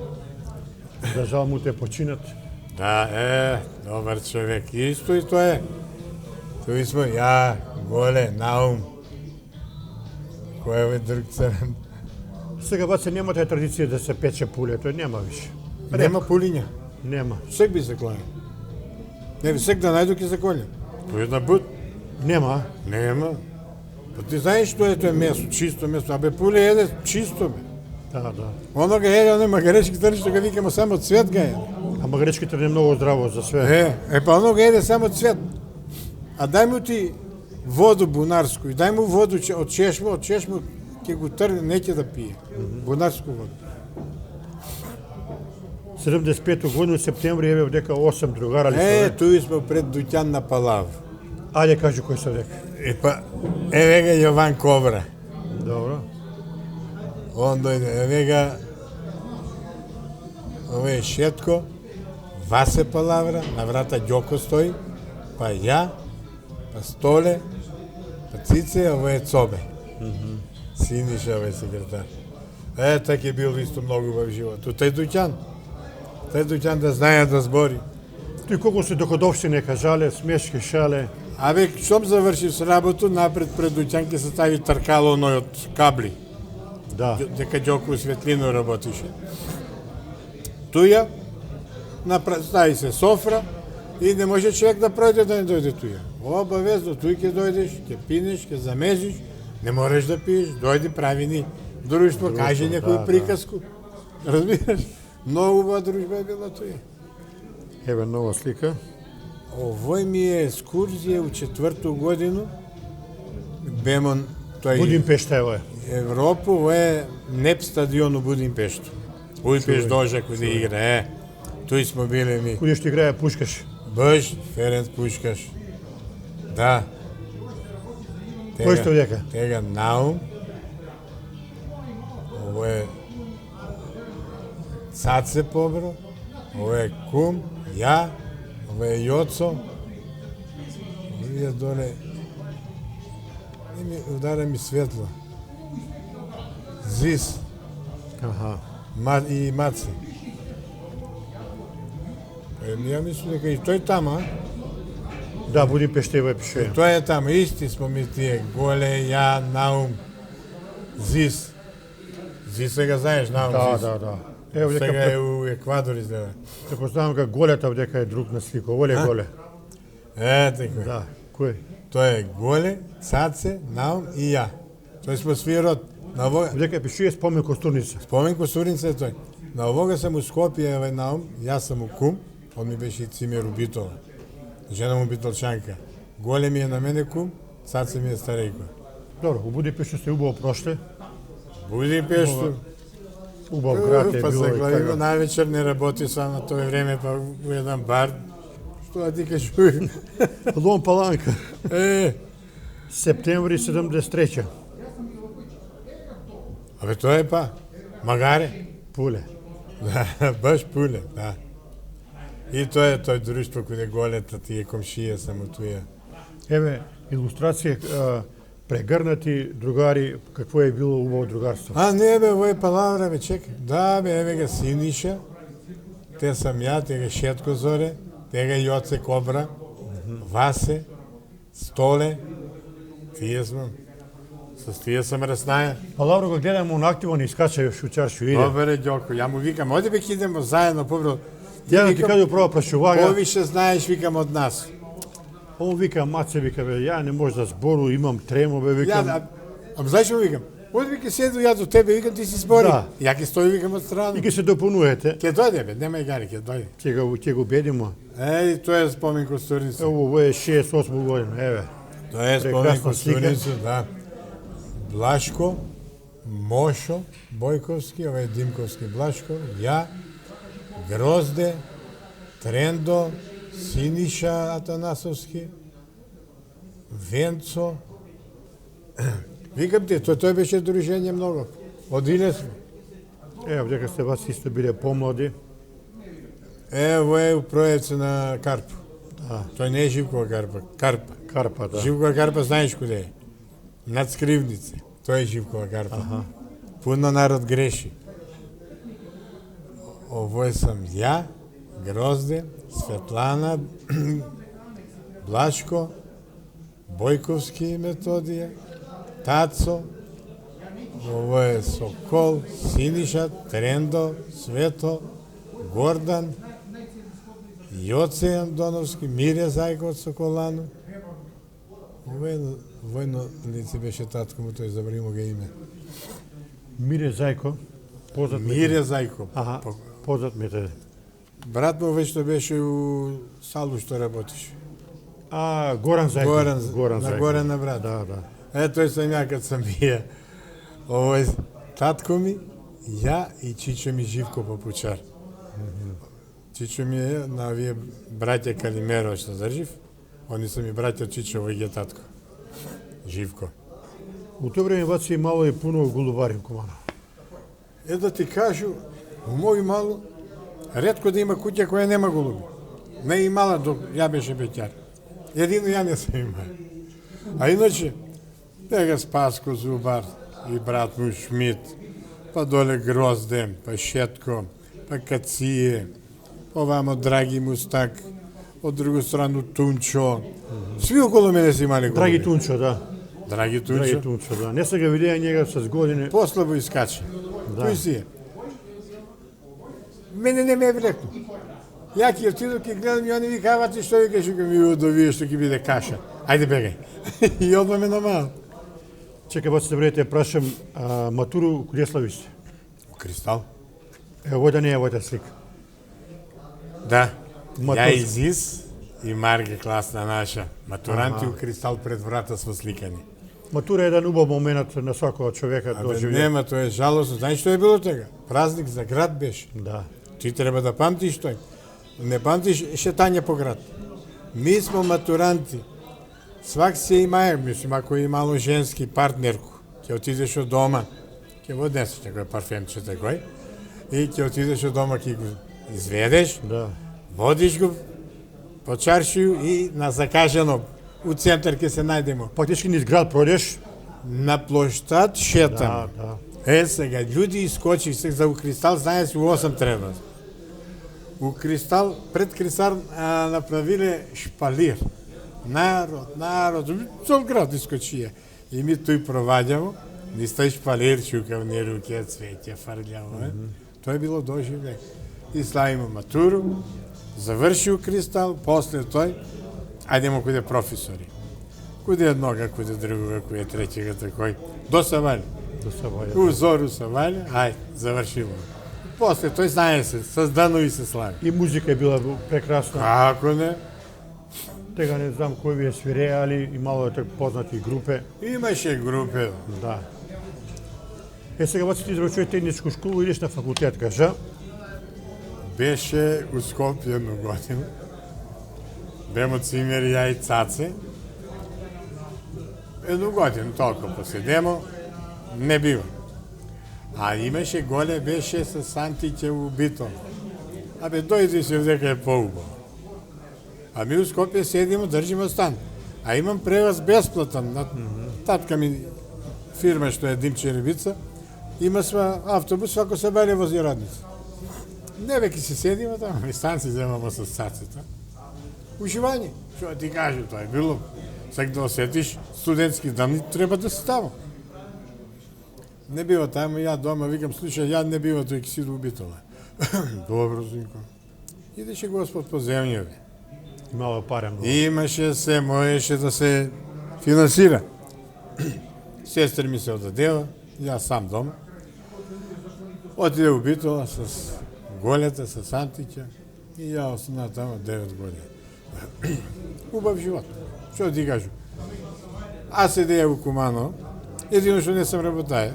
Да жал му те починат. Да, добар човек. Исто и тоа е. Тој смо ја, Голе, Наум, кој е друг црен. Сега баце нема таа традиција да се пече пуле, тој нема више. Нема пулиња. Нема. Сек би се клаја. Не, сек да најду ке се колја. Тој една бут. Нема. Нема. Па ти знаеш што е тоа месо, чисто месо. Абе пуле еде чисто бе. Да. Оно га еде, оно магарешки трни што га викамо само цвет га еде. А магаречките не е многу здраво за све. Па оно га еде само цвет. А дај му ти воду бунарску и дај му воду од чешма, ќе го трне, неќе да пие. Бунарску воду. 75 година септември еве дека 8 другарали се. Туи сме пред дуќан на Палавр. Ајде кажи кој се дека. Еве га Јован Кобра. Добро. Он дојде, еве га овој е Шетко, Васе Палавра, на врата Ѓоко стои, па ја, па Столе, па Цице, овој е Цобе. Синиша, овој секретар. Така е бил исто многу во животот. Тај дуќан да знае да збори. Тој колку се доходовщина кажале, смешки, шале. Абе, штом заврши с работу, напред пред дуќан ќе се стави тркало оној од кабли. Да. Дека Ѓоко светлино работише. Туја, стави се софра и не може човек да пројде да не дојде туја. Обавезно, туј ќе дојдеш, ќе пинеш, ќе замезиш, не можеш да пиеш, дојди прави ни друштво, кажи некој приказку. Разбираш? Многу убава дружба е била туја. Еве нова слика. Овој ми е екскурзија у 4-ту годину. Бемон тој Будимпешта ево е. Европу, ово е НЕП стадион у Будимпешту. Ујпеш дожа каде игра, Тој смо биле ми. Куде што играе Пушкаш. Баш, Ференц Пушкаш. Да. Кој што дека? Тега Наум. Ово е Цаце Побро. Ово е Кум, ја, ово е Јоцо. Овие доле удара ми светло. Зис. Аха. и Маци. Ја мислам дека и тој тама, Да, Будимпештева пише. тој е тама, исти смо ми тие, Голе, ја, Наум, Зис. Зис сега знаеш, Наум Да, Зис. да, да. Ево Сега е дека у Еквадор изгледа. како знам дека голета дека е друг на слика. Оле голе. Така. Да, кој? Тој е Голе, Цаце, Наум и ја. Тој смо свија род. На овога, Дека пишува спомен Костурница. спомен Костурница е тој. На овога сам у Скопје, еве Наум, јас сам у Кум, он ми беше и Цимер у Битола. Жена му Битолчанка. Голе ми е на мене Кум, Цаце ми е старејко. Добро, у Будимпешта сте убаво прошли. Будимпешта. Убав град е Па било се и главиме, така. највечер не работи са на тоа време, па у еден бар. Што да ти кажу? Лом Паланка. Септември. Септември 73. Абе тоа е па. Магаре. Пуле. Да, баш пуле, да. И тоа е тој друштво каде голета тие комшија само туја. Еве, илустрација прегрнати другари, какво е било убаво другарство. А не бе, ово е палавра, бе, чекай. Да бе, еве га Синиша, те сам ја, тега Шетко Зоре, тега Јоце Кобра, Васе, Столе, тие сме. С тие сам разнаја. Па Лавро го гледам, он активно искача још учаршо иде. Добре, Ѓоко, ја му викам, оде бе идемо заедно, побро. Ја да ти кажу прво прашувага, Повише знаеш, викам, од нас. он вика, маце, вика, бе, ја не може да збору, имам тремо, бе, Ја, викам. знаеш што му викам? Оде вика седу ја до тебе, викам ти си збори. Да. Ја ќе стои, викам, од страна. И ке се допунуете, Ќе дојде, бе, нема и гари, ќе дојде. ќе го убедимо. Тоа е спомен Костурница. Ево, ово е 68 година, еве. Тоа е спомен прекрасна слика. Костурница, да. Блашко, Мошо, Бојковски, ова е Димковски Блашко, ја, Грозде, Трендо, Синиша Атанасовски, Венцо. Викам ти, тој беше дружење многу. Одиле сме. Ево, дека сте вас исто биле помлади. Ево е у пројевце на Карпо. Да, Тој не е Живкова Карпа, Карпа. Карпа, да. Живкова Карпа знаеш куде е? Над Скривнице. Тоа е Живкова Карпа. Аха. Пуно народ греши. Овој сам ја, Грозде, Светлана, Блашко, Бојковски Методија, Тацо, ово е Сокол, Синиша, Трендо, Свето, Гордан, Јоце Андоновски, Мире Зајко од Соколано. Ово е војно лице беше татко му, тој забравимо га име. Мире Зајко, познат ми. Мире Зајко. Аха, познат ми те. Брат му веќе беше у Салу што работеше. А, Горан Зајко. Горан, на Горан на брат. Да, да. Тој сам ја кад сам бија. Овој татко ми, ја и Чичо ми Живко Папучар. Чичо ми е на овие браќа Калимеро што држив. Они се ми браќа Чичо, овој ги е татко. Живко. У тоа време баци мало и пуно голубари у Кумана. Да ти кажу, у мој мало, ретко да има куќа која нема голуби. Не и мала, док ја беше беќар. Едино ја не сам има. А иначе, тега Спаско Зубар и брат му Шмид, па доле Грозден, па Шетко, па Кацие, овамо Драги Мустак, од друга страна Тунчо. Сви околу мене си имали голуби. Драги Тунчо, да. Драги Драги Тунчо. Тунчо, да. Не се ga видеа njega с години. Послабо искача. Да. Тој си е. Мене не ме е влекно. Ја ќе отидов ќе гледам и они ми кажат што ви кажу ми да вие што ќе биде каша. Ајде бегај. И одма ме намаа. Чекај, баци, добре, те прашам, матуру куде славиш? Кристал? Ево да не е овојата слика. Да. Матур. Ја Изис и Марге класна наша. Матуранти у Кристал пред врата со сликани. Матура е еден убав момент на сваког човека Абе, доживеа. нема, тоа е жалосно. Знаеш што е било тега? Празник за град беше. Да. Ти треба да памтиш тој. Не памтиш шетање по град. Ми смо матуранти. Свак се имае, мислим, ако е имало женски партнерку, ќе отидеш од дома, ќе го однесеш некој парфемче такој, и ќе отидеш од дома, ќе го изведеш, Да. водиш го по чаршију и на закажено у центар ќе се најдемо. Фактички низ град пројдеш. На плоштад шетам. Да, да. Сега, ljudi iskoči se za u Kristal, знае се у 8 треба. У Кристал, пред Кристал направиле шпалир. Народ, цел град искочие. И ми тој проваѓамо, низ тој шпалир чукав ни руке, цвеќе фрљаво. Тоа е било доживле. И славимо матуру, заврши у Кристал, после тој, ајдемо куде професори. Куде еднога, куде другога, куде треќега, такој. До Саваља. У Зору Саваља, ај, завршило. После тој знае се, создано и се слави. И музика е била прекрасна. Како не? Тега не знам кои ви е свиреали, имало е так познати групе. Имаше групе. Да. Сега ваца ти завршуваш техничку школу, идеш на факултет, кажа. Беше у Скопје едну годину. Бемо цимер ја и цаце. Едну годину толку поседемо, не бива. А имаше голе, беше с Антиќе у Битол. Абе, дојде се дека е поубаво. А ми у Скопје седимо, држимо стан. А имам превоз бесплатен. Татка ми фирма што е Димче Рибица, има сва автобус, свако се бале вози радница. Не веќе се седимо таму, и стан си земамо со цацата. Уживање, што ти кажу, тоа е било. Сега да осетиш студентски дам, треба да се тамо. Не бива таму, ја дома викам, слушај, ја не бива тој си до Битола. Добро, синко. Идеше Господ по земјаве. Имало паре много. Имаше се, можеше да се финансира. Сестри ми се одадева, ја сам дома. Отиде у Битола с голета, с Антиќа и ја остана тамо 9 години. Убав живот. Што ти кажу? Аз седеја у Кумано, едино што не сам работаја.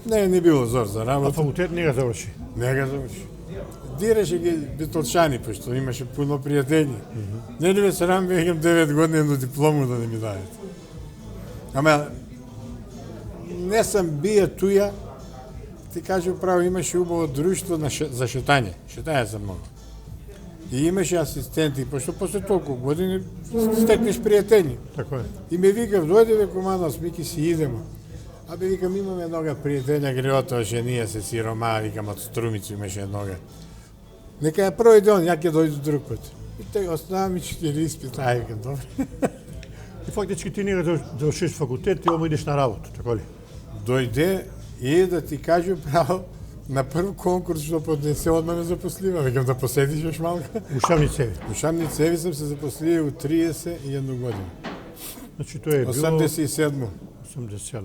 Не било зор за А работа. факултет не го заврши. Не ga заврши. Диреше ги битолчани, пошто имаше пуно пријатели. Не ли ме срам, веќе 9 години едну диплому да не ми дајете. Ама, не сам бија туја, ти кажу право, имаше убаво друштво за шетање. Шетање сам много. И имаше асистенти, пошто после толку години стекнеш пријатели. Така е. И ме викав, дојде ве Куманос, Мики си идемо. Абе, викам, имаме еднога пријателја, Гриото, женија се сирома, викам, од Струмицу имаше еднога. Нека ја пројде он, ја ќе дојде друг пат. И тој останаа ми 4 испита, ај, викам, добре. И фактички ти не го завршиш факултет, ти омо идеш на работа, така ли? Дојде и да ти кажу право, на прв конкурс што поднесе, одма ме запослива. Викам, да поседиш još малко. У Шамницеви. У Шамницеви сам се запослio у 31 година. Значи тоа е било 87. 87.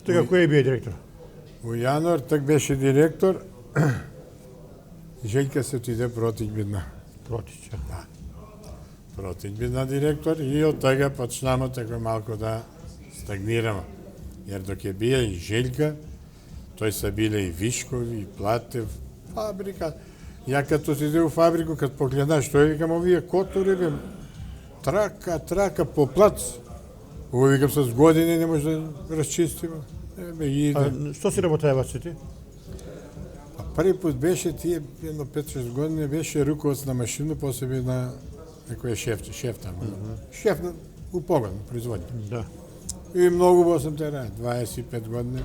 Тега кој е бие директор? У јануар так беше директор. Željka se отиде Протичбидна. Протича. Да. Протичбидна директор и од тога почнамо така малку да стагнирамо. Јер док е бија и Željka, тој са биле и Вишкови, и Платев, фабрика. Ја като отиде у фабрику, кад погледаш, што е, викам, овие котори, бе, трака по плац. Ово, викам, с години не може да разчистимо. Бе, иде. Што си работеја ти? Први пут беше тие едно 5-6 години беше руководство на машину, после би на некој шеф таму. Шеф у погон, производње. Да. И многу бо сам те ради, 25 години.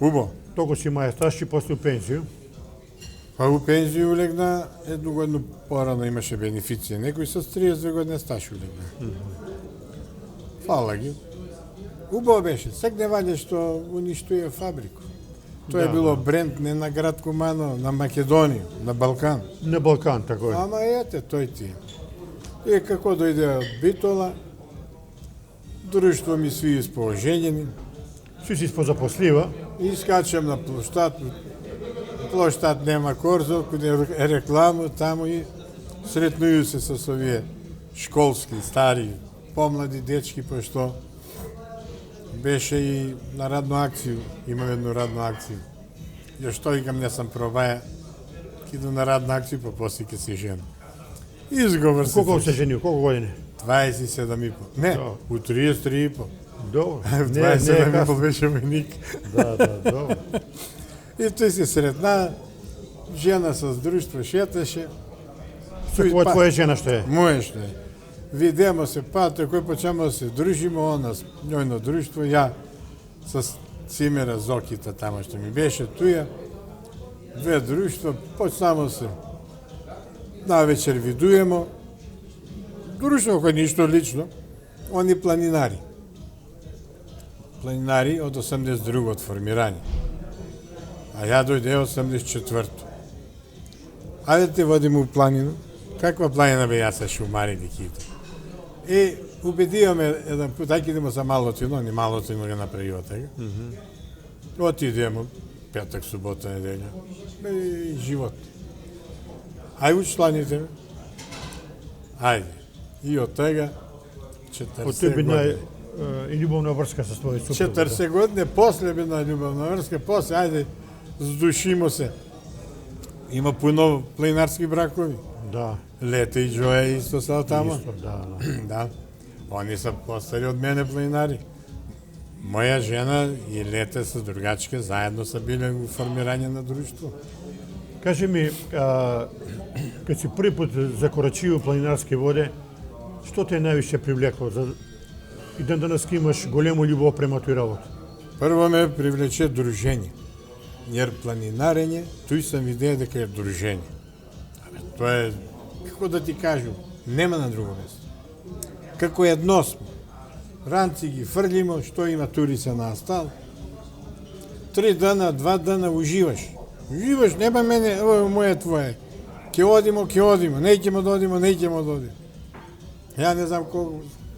Убо. Толку си маја стаж и после у пензију. Па у пензију улегна, едну годину порано имаше бенефиција. Некој с 32 години стаж улегна. Фала ги. Убаво беше. Сек не ваѓа што уништуе фабрику. Тоа е било бренд не на град Кумано, на Македонија, на Балкан. На Балкан, така е. Ама ете, тој ти е. И како дојде од Битола, друштво ми сви исположењени, Сви си позапослива. и скачам на плоштад нема корзо, куде е рекламу, таму и сретнуju се со овие школски, стари, помлади дечки, пошто беше и на радну акцију, имам едну радну акцију. Јаш тоа викам, не сам пробаја, иду на радна акцију, па после ќе се женам. Изговор се. Колку се женио, колку години? 27,5. Не, у 33,5. Добро. В 27,5 беше војник. Да, добро. И тој се сретна, жена с друштво шеташе. Која е твоја жена што е? Моја што е. Видемо се, па, кој почнемо да се дружимо, она, њојно друштво, ја с Цимера, Зокита, тамо што ми беше туја, две друштва, само се навечер видуемо, друштво кој ништо лично, они планинари. Планинари од 82-от формирани. А ја дојде 84-то. Ајде те водиме у планину. Каква планина бе јас се шумари диките? И убедиваме еден пут, ајде идемо за Малотино, они Малотино го направио тега. Отидемо, петак, субота, неделја. И живот. Ај учланите ме. Ајде. И од тега 40 години. И љубовна врска со својот супруг. 40 години, после би на љубовна врска, после, ајде, здушимо се. Има пуно планинарски бракови. Да. Лете и Джоја исто са тамо. Исто, да. Да. Они са постари од мене планинари. Моја жена и Лете са другачка, заедно са биле у формирање на друштво. Кажи ми, кад си први пут закорачи у планинарски воде, што те највише привлекло? И ден денес имаш големо љубов према тој работа. Прво ме привлече дружење. Jer planinarenje, tu sam video дека е дружење. То е, како да ти кажу, нема на друго место. Како едно сме. Ранци ги фрлимо, што има турица на астал. 3 дана, 2 дана уживаш. Уживаш, нема мене, ово моје твое. Ке одимо, неќемо да одимо. Ја не знам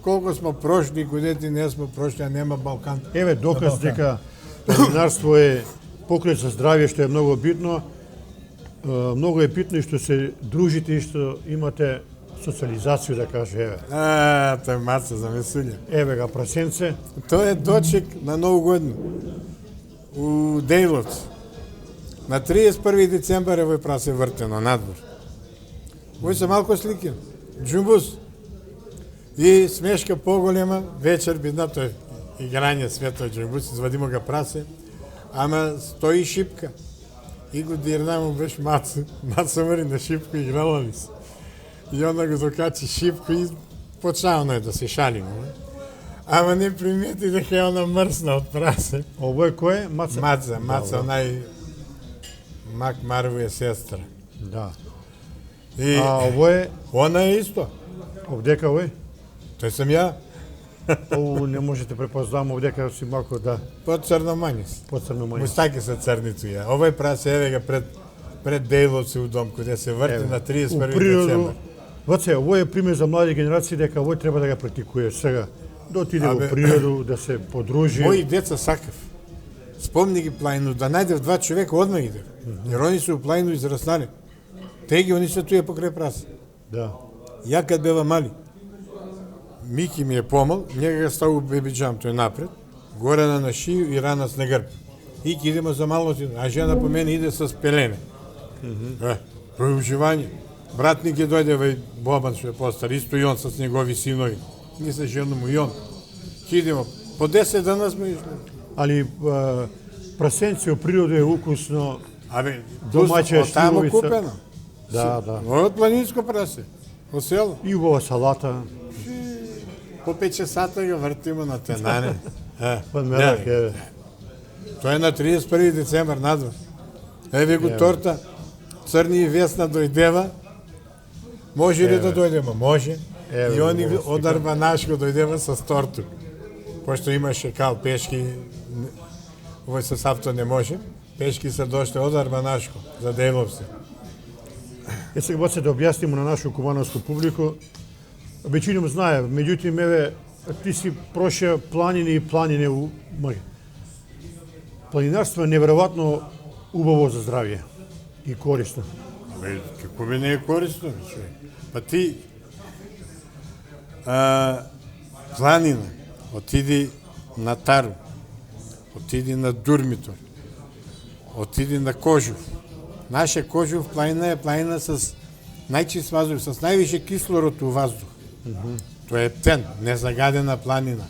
колку смо прошли, куде ти не смо прошли, а нема Балкан. Еве доказ дека планинарство е покрај за здравје, што е многу битно. Многу е битно и што се дружите и што имате социализација, да каже, еве. Тоа е маца за месуње. Еве га прасенце. Тоа е дочек на Нову годину. У Дејловци. На 31 децембар е вој прасе вртено надвор. Вој се малку сликин. Джумбус. И смешка поголема, вечер бидна тој играње светој джумбус, извадимо га прасе. Ама стои шипка. И го дирнамо беше маца мори на шипка играла ми се. И onda го докачи шипку и почнавно е да се шалимо. Ама не примети дека е она мрсна од прасе. Ово е кој е? Маца? Маца, онај Мак Марвоја сестра. Да. И А ово е? Она е исто. Овдека ој? Тој сам ја. Ово не можете препознам, овдека си малко, да. Под црномањис. Под црномањис. Мустаки се црницу ја. Овој прасе еве га пред Дејловци у дом, каде се врти на 31 децембар. Ваце, ово е пример за млади генерации дека овој треба да го практикуе сега. Да отиде во природу, да се подружи. Мои деца сакав. Спомни ги плаину, да најдев 2 човека, одма ги дев. Jer oni su u плаину израснали. Теги, они се туја покрај прасе. Да. Ја кад бева мали, Мики ми е помал, njega ga ставу бебиджам, тој напред, горе на шију и ранас на грб. И ки идемо за Малотино, а жена по мене иде с пелене. Тоа е уживање. Братник ќе дојде вај Бобан што е постар, исто и он с негови синови. Ние се жена му и он. Ки идемо, по 10 дана сме ишли. Али прасенце у природа е укусно. Абе, домаќа од тамо шливица. купено. Да, да. Од планинско прасе, од село. И убава салата. По 5 часата го вртимо на тенане. Подмерак, еве. Тоа е на 31 децембар надвор. Еве го торта, Црни и Весна дојдева. Може ли да дојдемо? Може. И они од Арбанашко дојдева со торту. Пошто имаше кал пешки, овој со авто не може. Пешки се дошле од Арбанашко за Дејловци. Сега баце да објаснимо на нашу кумановску публику. Веќином знае, меѓутоа еве ти си проше планини и планини у Мај. Планинарство е неверојатно убаво за здравје и корисно. Како би не е корисно, човек? Па ти планина, отиди на Тару, отиди на Дурмитор, отиди на Кожув. Наша Кожув планина е планина с најчист воздух, с највише кислород у воздух. Тоа е Птен, незагадена планина.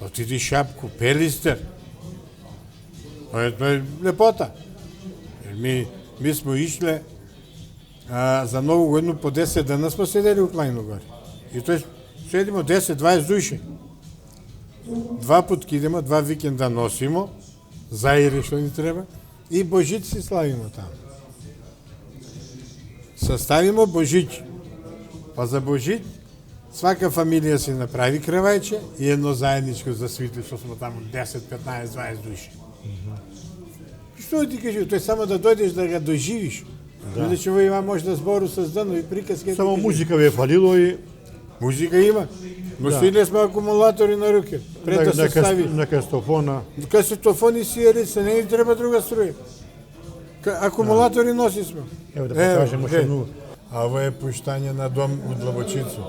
Отиди Шапку, Пелистер. Тоа е лепота. Ми смо ишле за Нову годину по 10 дена смо седели у планину горе. И тоа седимо 10-20 души. 2 пат кидемо, 2 викенда носимо заири што ни треба, и Божит си славимо таму. Составимо Божит. Па за Божит свака фамилија си направи кревајче и едно заедничко за свите, што смо таму 10, 15, 20 души. Што ти кажи, тој само да дојдеш да го доживиш. Бидејќи во има можда збору со зданови приказки. Само музика ви е фалило и музика има. Но стиле сме акумулатори на руке. Пред да се стави. на кастофона. Касетофони си ерица, не ни треба друга струја. Акумулатори носи сме. Ево да покажемо што. А ово е пуштање на дом од Длабочицу.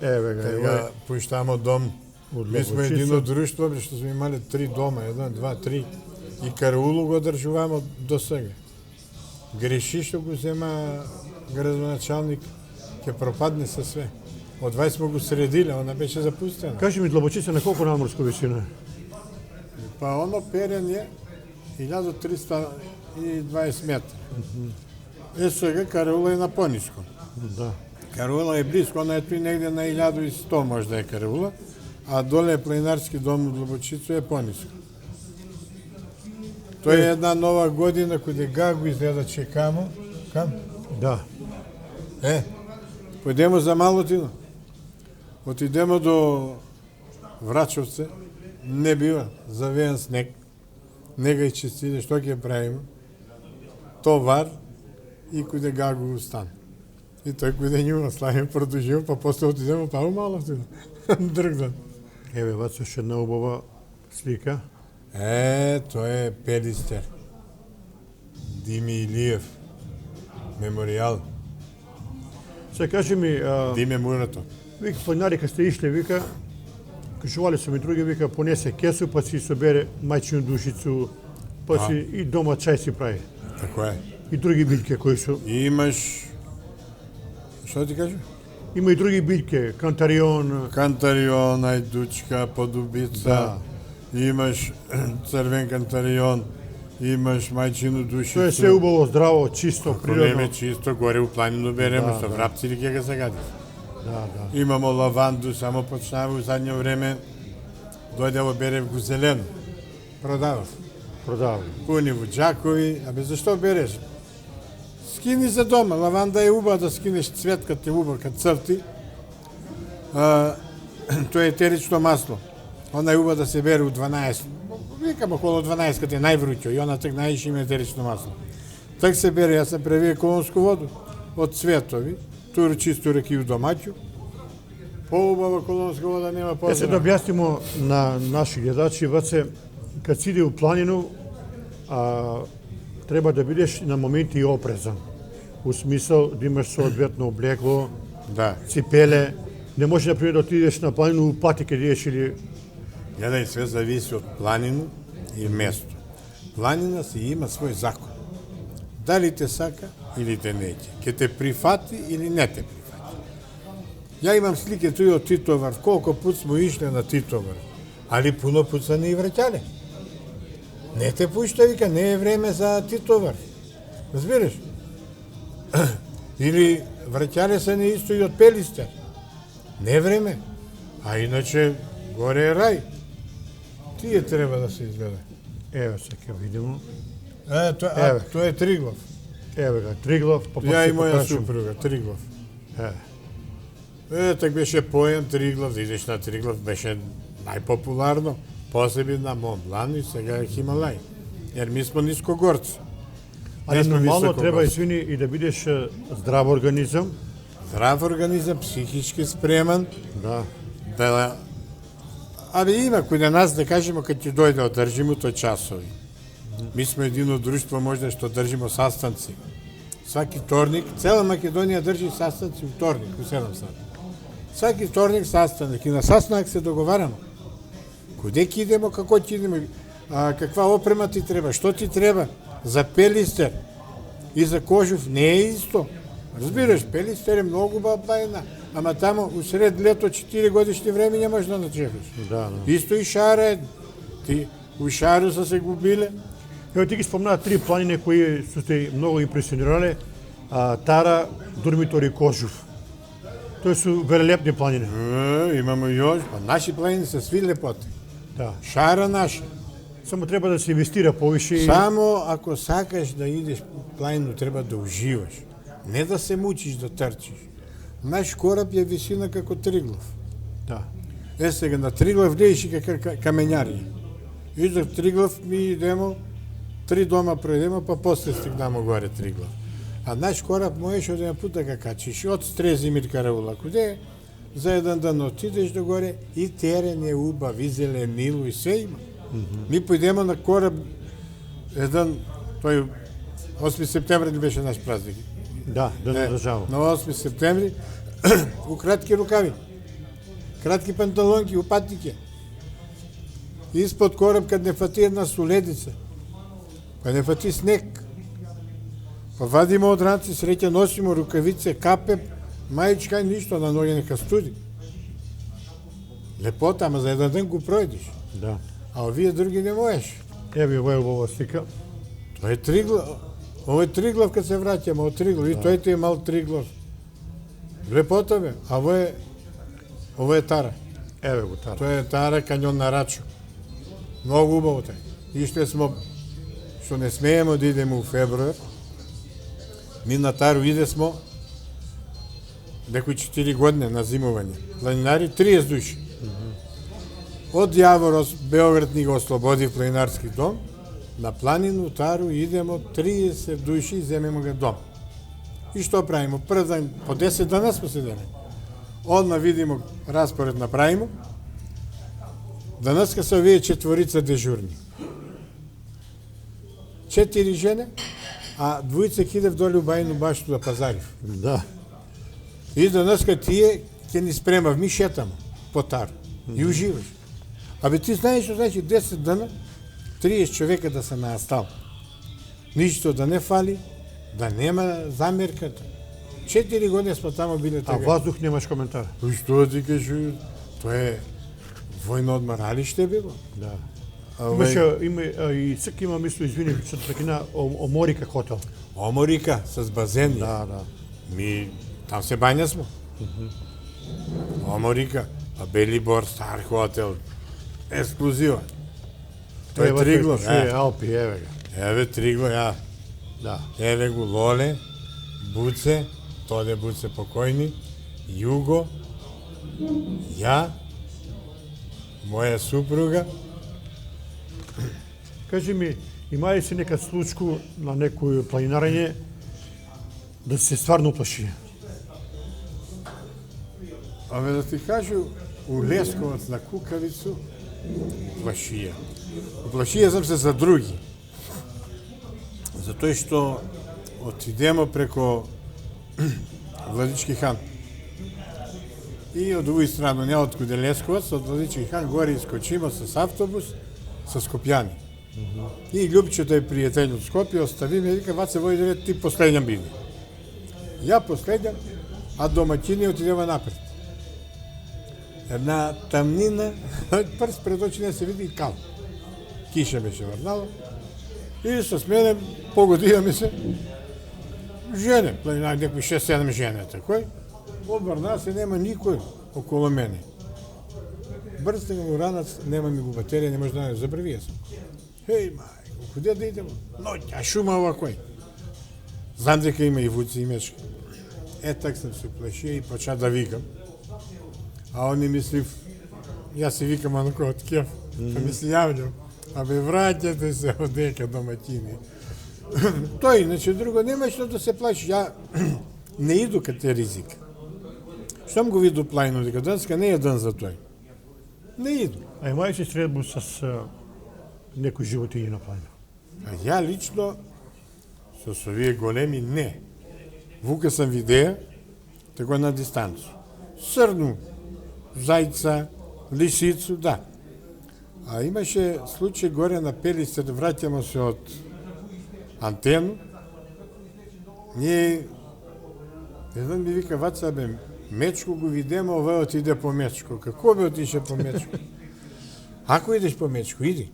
Еве га, Сега пуштамо дом. Ми сме едино друштво, што сме имале 3 дома, 1, 2, 3. И караулу го одржувамо до сега. Греши што го зема градоначалник, ќе пропадне со све. Од 20 сме го средиле, она беше запустена. Кажи ми, Длабочица на колку надморска висина? Па оно перен е 1320 метра. Сега караула е на пониско. Да. Караула е близко, она е тој негде на 1100 може да е караула, а доле е планинарски дом од Длабочица е пониско. Тоа е една нова година каде гаго изгледа чекамо. Кам? Да. Појдемо за Малотино. Отидемо до Врачовце, не бива, завеен снег. Нега и чистине, што ќе правиме? Товар и куде гаго устан. И тој куде њума славим продужио, па после отидемо па у Малотино. Друг ден. Еве, Вацо, ше една убава слика. Тоа е Пелистер. Дими Илиев. Меморијал. Се кажи ми, Диме Мурато. вика планинари кога сте ишле, вика, кажували су ми други, вика, понесе кесу, па си собере мајчину душицу, па си и дома чај си прави. Тако е. И други билки кои су. И имаш... Што ти кажу? Има и други билки, кантарион. Кантарион, ајдучка, подубица. Да. Имаш црвен кантарион. Имаш мајчину душица. Тоа е се убаво, здраво, чисто, Ако не природно. е чисто, горе у планину беремо, Да, со врапци ли ќе ga загади. Да. Имамо лаванду, само почнава у задње време. Дојде во берев го зелено. Продавав. Продава. Пуни во џакови, абе зашто береш? Скини за дома, лаванда е убава да скинеш цветката е убава кад црти. Тоа е етерично масло. Она е убава да се бере у 12. Викам околу 12 кад е највруќо и она так најише има етерично масло. Так се бере, јас sam превие колонску воду од цветови, туру чисту рекiju домаќу. Поубава колонска вода нема Е, се да поздрав. објаснимо на наши гледачи, Ваце, кад си иде у планину, треба да бидеш на моменти опрезан. У смисол да имаш соодветно облекло, Да. ципеле, не може, например, да отидеш на планину у патике да идеш или... Гледај, све зависи од планину и место. Планина си има свој закон. Дали те сака или те неќе. Ке те прифати или не те прифати. Ја имам слike туи од Титовар, колко пут смо ишле на Титовар, али пуно пут се не и враќале. Не те пушта, вика, не е време за Титовар. Разбираш? Или враќале се не исто и од Пелистер. Не е време. А иначе, горе е рај. Тие треба да се изгледа. Еве се ќе видимо. Тоа е Триглав. Еве га, Триглав, па Ја после и моја покажам. супруга, Триглав. Е, Так беше поен Триглав, да идеш на Триглав, беше најпопуларно. После би на Монблан и сега е Хималај. Jer mi smo niskogorci. али Не сме нормално високогорци. треба, извини, и да бидеш здрав организам. Здрав организам, психички спреман, Да. да... Абе има кој на нас, да кажемо, кад ќе дојде, одржимо тој часови. Mi smo jedino društvo možda što držimo sastanci. Svaki tornik, cela Makedonija drži sastanci u tornik, u 7 sati. Svaki tornik sastanak i na sastanak se dogovaramo. Kude ki idemo, kako ti idemo, kakva oprema ti treba, što ti treba, za Pelister i za Kožuf ne je isto. Разбираш, Пелистер е много бабајна, ама тамо у сред лето 4 годишни време не можеш да начекаш. Да. Исто и Шара е. Ти у Шару са се губиле. Ево ти ги спомна 3 планine кои su te mnogo impresionirale, Tara, Durmitor и Кожув. To su велелепни планine. Имамо још, па наши планини се сви лепоти. Да. Шара наша, Само треба да се инвестира повише. Само ако сакаш да идеш планину, треба да уживаш. Не да се мучиш да трчиш. Наш кораб е висина како Триглав. Да. Сега на Триглав гледаш и камењари. И за Триглав ми идемо, 3 дома пројдемо, па после стигнамо горе Триглав. А наш кораб можеш оден пут да ga качиш од Стрезимир Караула, куде за еден ден отидеш до горе и терен е убав, и зеленило и се има. Ми појдемо на кораб еден, тој 8 септември не беше наш празник. Да, да не држава. На 8 септември у кратки рукави, кратки панталонки, у патике. Испод кораб кад не фати една соледица, па не фати снег. Па вадимо од ранци, среќа носимо рукавице, капе, мајчка, ништо на ноги нека студи. Лепота, ама за еден ден го пројдеш. Да. А овие други не можеш. Еви, ова е убава слика. Тоа е Триглав. Ово е Триглав кад се враќаме од Триглав. И тој ти е мал Триглав. Лепота бе. А ово е Тара. Еве го тара. Тоа е Тара, кањон на Рачо. Многу убаво тај. И што не смееме да идеме у февруар, ми на Тару идесмо некои 4 години на зимување. Планинари 30 души. Од Јавор, Београд ни го ослободи планинарски дом, на планину Тару идемо 30 души и земемо го дом. И што правимо? Прв ден, по 10 дана сме седеме. Одма видимо распоред направимо. Данаска се овие 4 дежурни. 4 жене, а двојца кидев доле у Бајну башту да пазарив. Да. И данаска тие ќе ни спремав, ми шетамо по Тару и уживаш. Абе ти знаеш што значи 10 дана 30 човека да се наастал. Ништо да не фали, да нема замерката. 4 години сме тамо биле А така. ваздух немаш коментар. Што ти кажу? Тоа е војно одмаралиште било. Да. А Имаше, и сак има мисло, извини, што такина Оморика хотел. Оморика с базени. Да, да. Ми там се бања смо. Оморика, а Белибор, стар хотел, ексклузива. Тоа е Триглав, Е, Алпи, еве ga. Еве Триглав, ја. Да. Еве го Лоле, Буце, Тоде Буце покојни, Југо, ја, моја супруга. Кажи ми, има ли си нека случку на некој планинарење да се стварно плаши? Абе да ти кажу, у Лесковац на Кукавицу, плашија. Плашија сам се за други. Затоа што отидемо преко Владички хан. И од овој страна, не од куде Лесковац, од Владички хан горе искочимо с автобус, со Скопјани. И Љупчо тој пријател од Скопје остави ме и вика, Ваце Војдове, ти последњам биди. Ја последњам, а домаќини отидева напред. Една тамнина, прст пред очи не се види кал. Киша беше врнала. И со мене погодија ми се жене, некои 6-7 жене такој. Обрна се, нема никој около мене. Брстен му ранац, нема ми го батерија, не може да не забравија сам. Хеј, мајко, куде да идемо? Ноќ, а шума овакој. Знам дека има и вуци и мечки. Так сам се плашија и почна да викам. А они мислив, јас си викам онако од кеф, па ми се јавljам. Абе, враќате се одека домаќини. Тој, иначе друго, нема што да се плаши. Ја не иду кај те ризик. Штом го виду плајно, дека денска не е ден за тој. Не иду. А има ли си средбу с некои животиња на планина? А ја лично, со овие големи, не. Вука сам видеа, тако на дистанцу. Срну, зајца, лисицу, да. А имаше случај горе на Пелице, да враќамо се од Антену. Ние, еден ми вика, Ваца, бе, Мечко го видемо, овој отиде по Мечко. Како бе отише по Мечко? Ако идеш по Мечко, иди.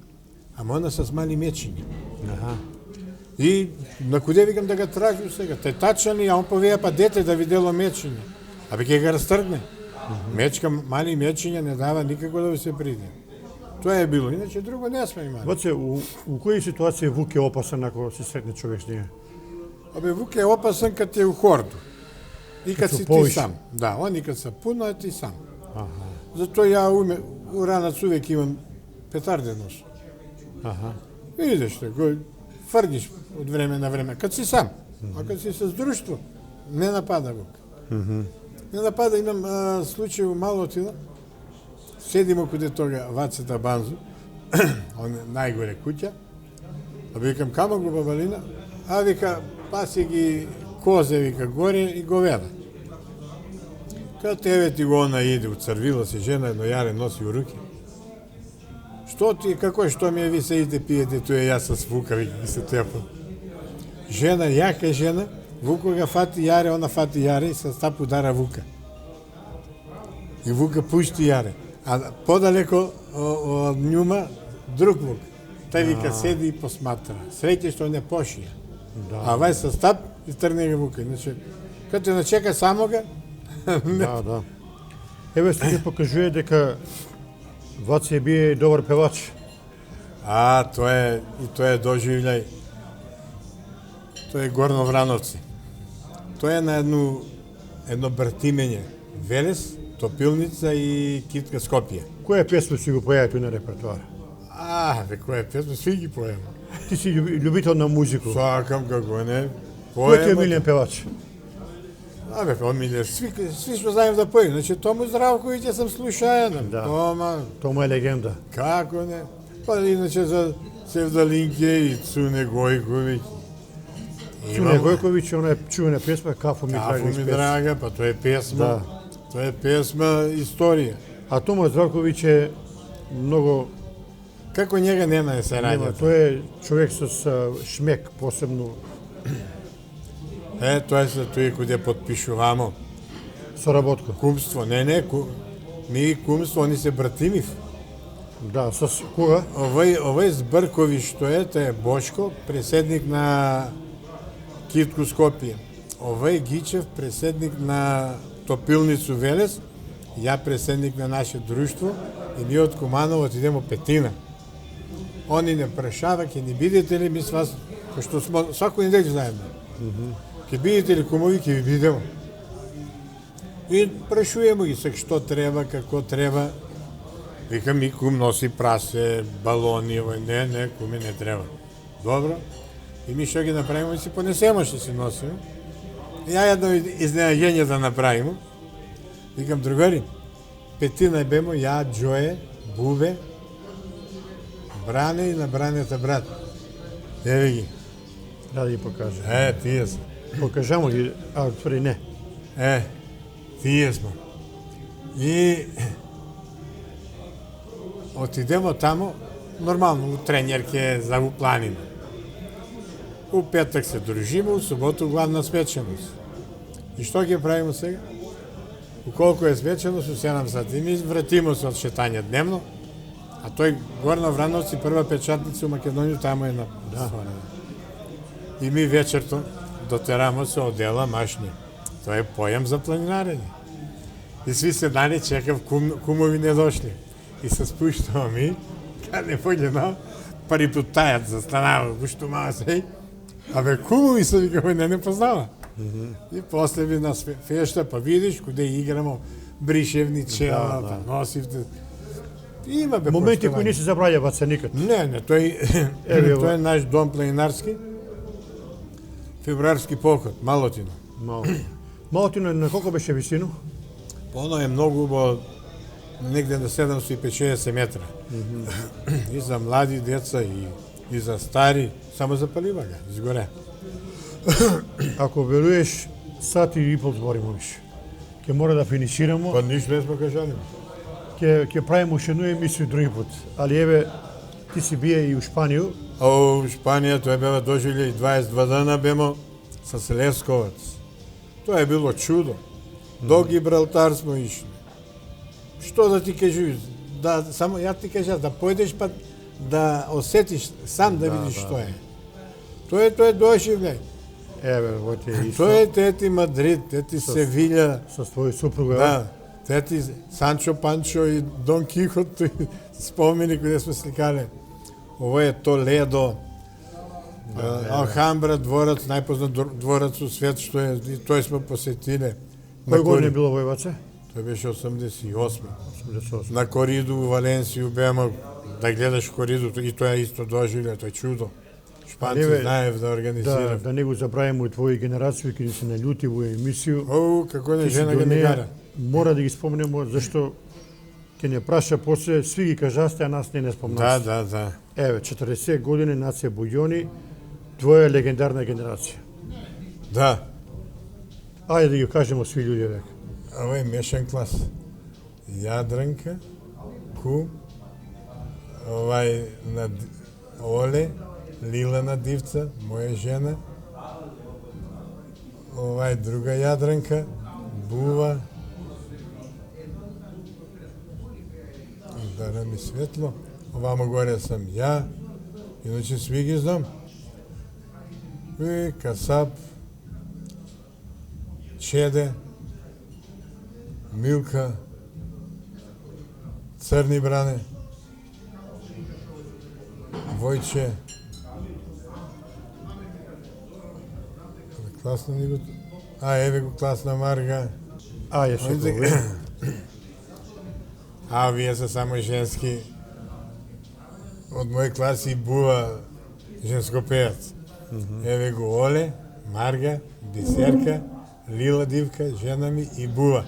Ама она с мали мечиња. Аха. И на куде викам да го тражу сега? Те тачани, а он повеја па дете да видело мечиња. Абе ќе го растргне. Мечка, мали мечиња не дава никако да ви се приде. Тоа е било, иначе друго не сме имали. Ваце, у кои ситуации Вук е опасен ако се сретне човек с неја? Абе, Вук е опасен кад е у хорду. И кад Кад си су ти повише. сам. Да, они кад са пуно, а ти сам. Аха, Затоа ја у ранац увек имам петарден нос. аха. Видиш те, го фрдиш од време на време, кад си сам. А кад си с друштво, не напада Вук. Не напада, имам случај у Малотина, седимо каде тога Вацета Банзу, он е најгоре куќа, а викам, камо го бабалина? А вика, паси ги козе, вика, горе и говеда. Кад тебе ти го она иде, уцрвила се жена, едно јаре носи у руки. Што ти, како што ми е, ви седите пиете, тоа е јас с Вука, вика, ги се тепа. Жена, јака жена, Вуко га фати јаре, она фати јаре и се стап удара Вука. И Вука пушти јаре. А подалеко од њума друг Вук. Тај вика седи и посматра. Среќа што не пошија. А вај се стап и трне га Вука. Иначе, кад те начека самога, Да, да. Еве се ќе покажува дека Ваце бие добар певач. тоа е доживљај. Тоа е Горно Врановци. Тоа е на едно братимење. Велес, Топилница и Китка Скопје. Која песма си го појави на репертоар? Бе, која песма, сви ги поема. Ти си љубител на музику. Сакам како не. Кој ти е милен певач? Бе, омилен, сви што знаем да поем. Значи, Тому Здравковиќ сам слушаен. Да. Тома, Тоа е легенда. како не. Па иначе за Севдалинке и Цуне Гојковиќ. Цуне Гојковиќ, она е чувена песма Кафу ми Кафу драга ми испева. драга, па тоа е песма. Да. Тоа е песма историја. А Тома Здравковиќ е многу Како njega нема да се нема, раѓа. тој е човек со шмек посебно Тоа е се тој каде подпишувамо. соработка. Кумство, ми кумство, они се братимив. Да, с кога? Овој Збркови што е, тоа е Бошко, преседник на Китку Скопје. Овој Гичев, преседник на Топилницу Велес, ја преседник на наше друштво и ние од Куманово отидемо Петина. Они не прашава, ќе ни бидете ли ми с вас, пошто смо свако недели заедно. Ќе бидете ли кумови, ќе ви бидемо. И прашуваме ги сек што треба, како треба. Викам, ми кум носи прасе, балони, не, куми не треба. Добро. И ми што ги направиме, си понесемо што си носиме. Ја едно изненаѓење да направиме. Викам, другари, Петина бемо, ја, Џое, Бубе, Бране и на Бранета брат. Еве ги. Да ги покажа. Тие се. Покажамо ги, а твори не. Тие смо. И отидемо тамо, нормално, у тренерке за у планина. У петак се дружиме, у суботу главна свеченост. И што ќе правиме сега? Уколку е свеченост, у 7 сати. И ми вратимо се од шетање дневно, а тој Горно Врановци, прва печатница у Македонија, тамо е на И ми вечерто дотерамо се одела машни. Тоа е појам за планинарење. И сви се дани чекав, кумови не дошли. И се спуштава ми, каде не погледнав, пари потајат застанава, пушто мала се. Абе, кумови се вика, не познава. И после би на фешта, па видиш, куде играмо, бришевни чела, па носивте. Има бе Моменти поштовање. кои не се забравјаат се никад. Не, тој е наш дом планинарски, февруарски поход, Малотино. Малотино на колко беше висину? Оно е многу убаво, негде на 750 метра. И за млади деца, и за стари, само запалива га, изгоре. Ако веруеш, сати и пол збориме више. Ке мора да финиширамо, Па ништо не сме кажали. ке правиме уште едну емисија други пат. Али еве, ти си бие и у Шпанију, У Шпанија тоа бева доживле и 22 дана бемо со Лесковац. Тоа е било чудо. До Гибралтар смо ишли. Што да ти кажу? Да, само ја ти кажа, да појдеш па да осетиш сам да видиш што е. Тоа е доживле. еве, во ти е исто, Тоа е тети Мадрид, тети Севиља. со своја супруга. Да. Тети Санчо Панчо и Дон Кихот спомени каде сме сликале. Ово е Толедо, Алхамбра, дворец, најпознат дворец у свет, што е, и тој сме посетиле. Кој година е било војваце? Тој беше 88. 88. На кориду у Валенсију беа да гледаш кориду, и тоа исто доживле, тоа е чудо. Шпанци знаев да организира. Да не го забравиме у твои генерации, кога се налјути во емисију. О, како не жена ги не гара. Мора да ги спомнеме, зашто ќе не праша после, сви ги кажасте, а нас не спомнасте. Да. Еве, 40 години нација Буѓони, твоја легендарна генерација. Да. Ајде да ги кажемо сви луѓе века. Ова е мешан клас. Јадранка, Ку, Оле, Лилана Дивца, моја жена, друга Јадранка, Бува, дара ми светло, овамо горе сам ја, иначе сви ги знам. Касап, Чеде, Милка, Црни Бране, Војче, класна ни го... еве го класна Марга. Ја се говори. Вие се само женски. Од мој класи Бува женскопеец. Еве го Оле, Марга, Бисерка, Лила Дивка, жена ми и Бува.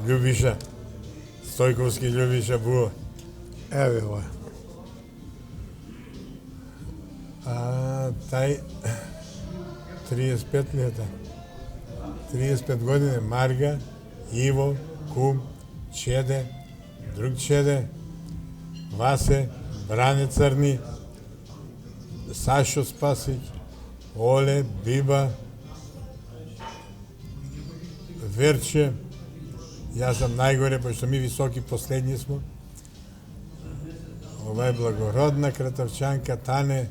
Љубиша. Стојковски Љубиша Бува. Еве ова. Тај 35 лета. 35 години Марга, Иво, Кум, Чеде, друг Чеде, Васе, Бране Црни, Сашо Спасич, Оле, Биба, Верче, јас сам најгоре, пошто ми високи последни смо. Ова е Благородна, Кратовчанка, Тане,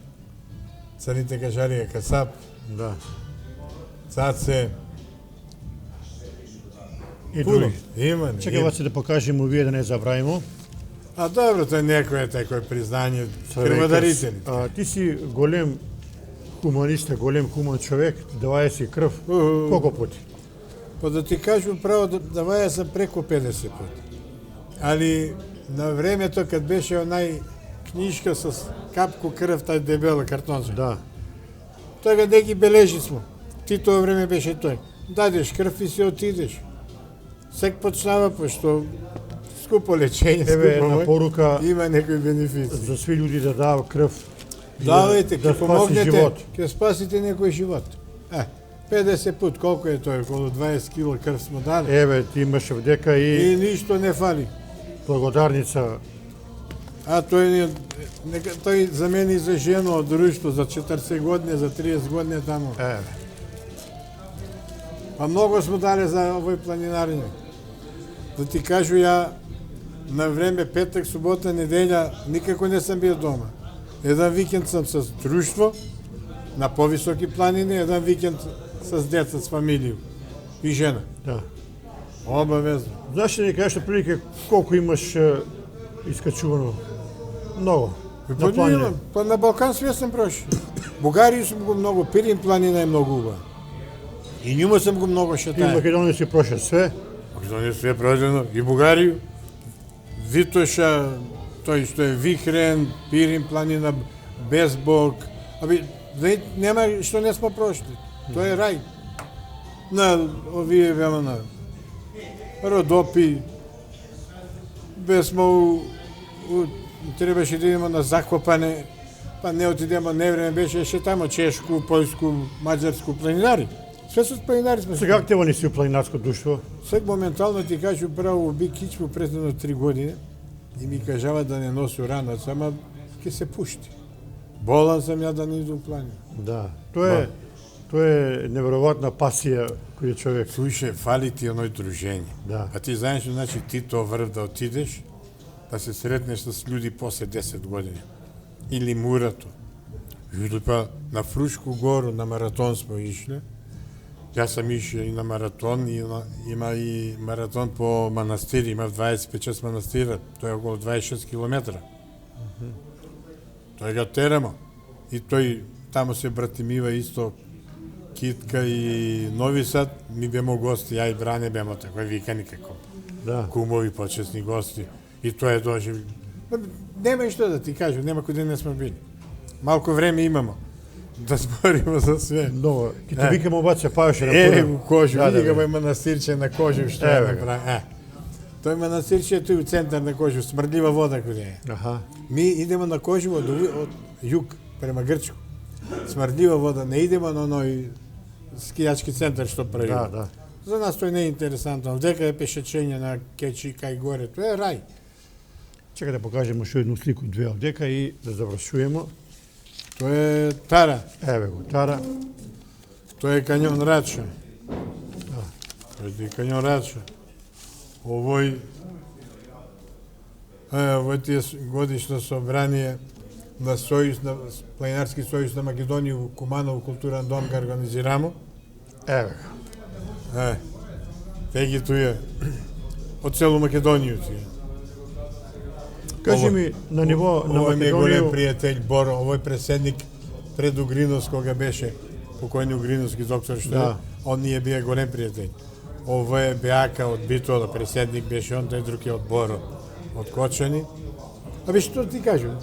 Црните кажарија, Касап, Да. Цаце, И други. Има. Чекај ваце да покажеме вие да не забравимо. Добро, тоа некој е такој признање крводарители. Ти си голем хуманиста, голем хуман човек, даваја си крв. Колку пати? Па да ти кажам право, даваја сам преку 50 пати. Али на времето кад беше онај книжка со капку крв, тај дебела картонче. Да. Тога не ги бележи смо. Ти тоа време беше тој. Дадеш крв и си отидеш. Сек почнава, пошто скупо лечење, Еве една порука има некои бенефиции. за сви луѓе да дават крв. Давајте, да ќе спаси помогнете, живот. ќе спасите некој живот. 50 пут, колку е тој, околу 20 кило крв смо дали. Еве, ти имаш вдека И и ништо не фали. благодарница. Тој за мене и за жена од друштво, за 40 години, за 30 години тамо. Еве. Па многу смо дали за овој планинарење. Да ти кажу, ја на време петок, субота, неделја никако не сам бил дома. Еден викенд сам со друштво на повисоки планини, еден викенд с деца, с фамилија и жена. Да. Обавезно. Знаеш ли да ни кажеш прилike колку имаш искачувано? Много. На планина. Па на Балкан све сам прошao. Бугарија сум го многу, Пирин планина е многу убава. И њума сам го многу И шетаја. Македонија си прошao све. Македонија све проđено, и Бугарiju, Витоша, тој што е Вихрен, Пирин планина, Безбог, нема што не смо прошли. Тоа е рај. На овие вела на Родопи, бесмо требаше да идеме на Закопане, па не отидемо, не време беше шетамо Чешку, Поljsku, Маđarsku планинари. Све со планинари сме. Сега активни си у планинарско друштво? Сега моментално ти кажу право би кичму преседно 3 години и ми кажава да не носи ранец, ама ќе се пушти. Болан сам ја да не иду у планина. Да. Тоа е неверојатна пасија кој е човек. Слушај, фали ти оној дружење. Да. А ти знаеш, значи ти тоа врв да отидеш, да се сретнеш с луѓе после 10 години. Или Мурато. Или па на Фрушку гору, на маратон сме ишле. Јас сам ишao и на маратон, има и маратон по манастири, има 25-6 манастира, тоа е околу 26 километра. Тој го терамо. И тој тамо се братимива исто Китка и Нови Сад, ми бемо гости, ја и Бране бемо такој викани како Да. кумови, почесни гости. И тоа е дожив. Нема и што да ти кажам, нема куде не сме били. Малку време имамо да збориме за све. Много. Ки те викаме обаче павеше на Еве поле. го Кожу, Да, види да, го да. овој манастирче на Кожу што е Еве го. направи. Тој манастирче е тој у центар на Кожу, смрдлива вода куде е. Аха. Ми идемо на Кожево од југ према Грчко. Смрдлива вода, не идемо на оној скијачки центар што прави. Да, да. За нас тој не е интересантно. Дека е пешачење на Кечи кај горе, тоа е рај. Чекай да покажеме уште едну слику, две овдека и да завршуваме. Тоа е Тара, Еве го, Тара. тоа е кањон Рача. Тоа е кањон Рача. Овој ти е годишно собрание на Сојуз, на Планинарски сојуз на Македонија у Куманово културен дом го организирамо. Еве го. Те ги туја од целу Македонија тие. Кажи Ово- ми, на ниво на Овој ми е голем Македонија, пријател Боро, овој преседник пред Угринос кога беше покојни Угриновски доктор што Да. е, он ни е бие голем пријател. Овој е Беака од Битола, преседник беше он, тој друг е од Боро, од Кочани. Абе што ти кажам,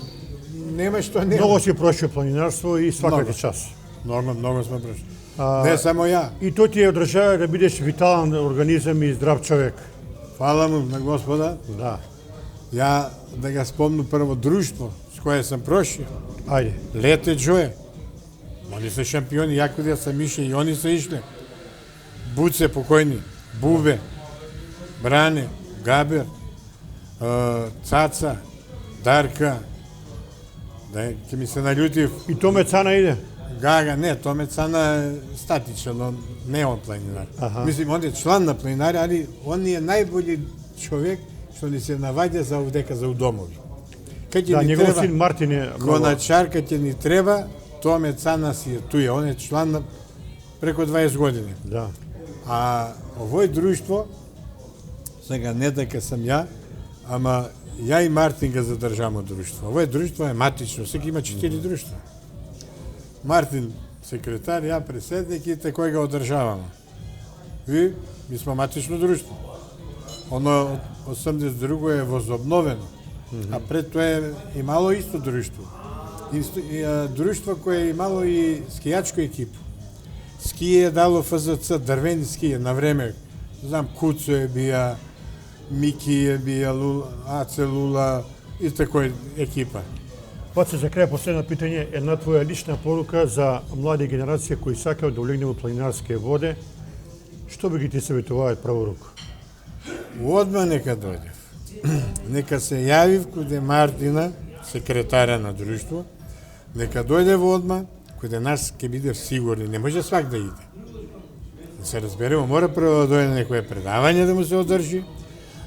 нема што нема. многу си прошио планинарство и свака Много. ти час. Много сме прошли. А, Не само ја. И тоа ти е одржава да бидеш витален организам и здрав човек. Фала му на Господа. Да. Ја да го спомнам прво друштво с кое сам прошио. Ајде. Лете Джое. Они се шампиони, ја кога сам ише и они се ишле. Буце покојни, Бубе, Бране, Габер, Цаца, Дарка, да ќе ми се налютив, И Томе Цана иде. Гага, не, Томе Цана е статичен, но не он планинар. Аха. Мислим, он е члан на планинар, али он е најболи човек што ни се наваѓа за овдека за удомови. Кај ќе Да, ни негов треба, син Мартин е многу- гоначарка ќе ни треба, Томе Цана си е туја, он е члан на преку 20 години. Да. А овој друштво, сега не дека сам ја, ама ја и Мартин го задржамо друштво. Овој друштво е матично, сега има 4 друштва. Мартин секретар, ја преседник и те кој го одржаваме. И ми сме матично друштво. Оно од 82 е возобновено, а пред тоа е имало исто друштво. Друштво кое е имало и скијачко екипу. Скије е дало ФЗЦ, дрвени скије на време. Знам, Куцо е бија, Мики е бија, Аце Лула и такој екипа. Паце, за крај последно питање, една твоја лична порука за млади генерација кои сакаат да улегнат во планинарски воде, што би ги ти советуваат право руку? Одма нека дојдев. Нека се јавив куде Мартина, секретара на друштво, нека дојде одма, куде нас ќе биде сигурни, не може свак да иде. Да се разбереме, мора прво да дојде некое предавање да му се одржи,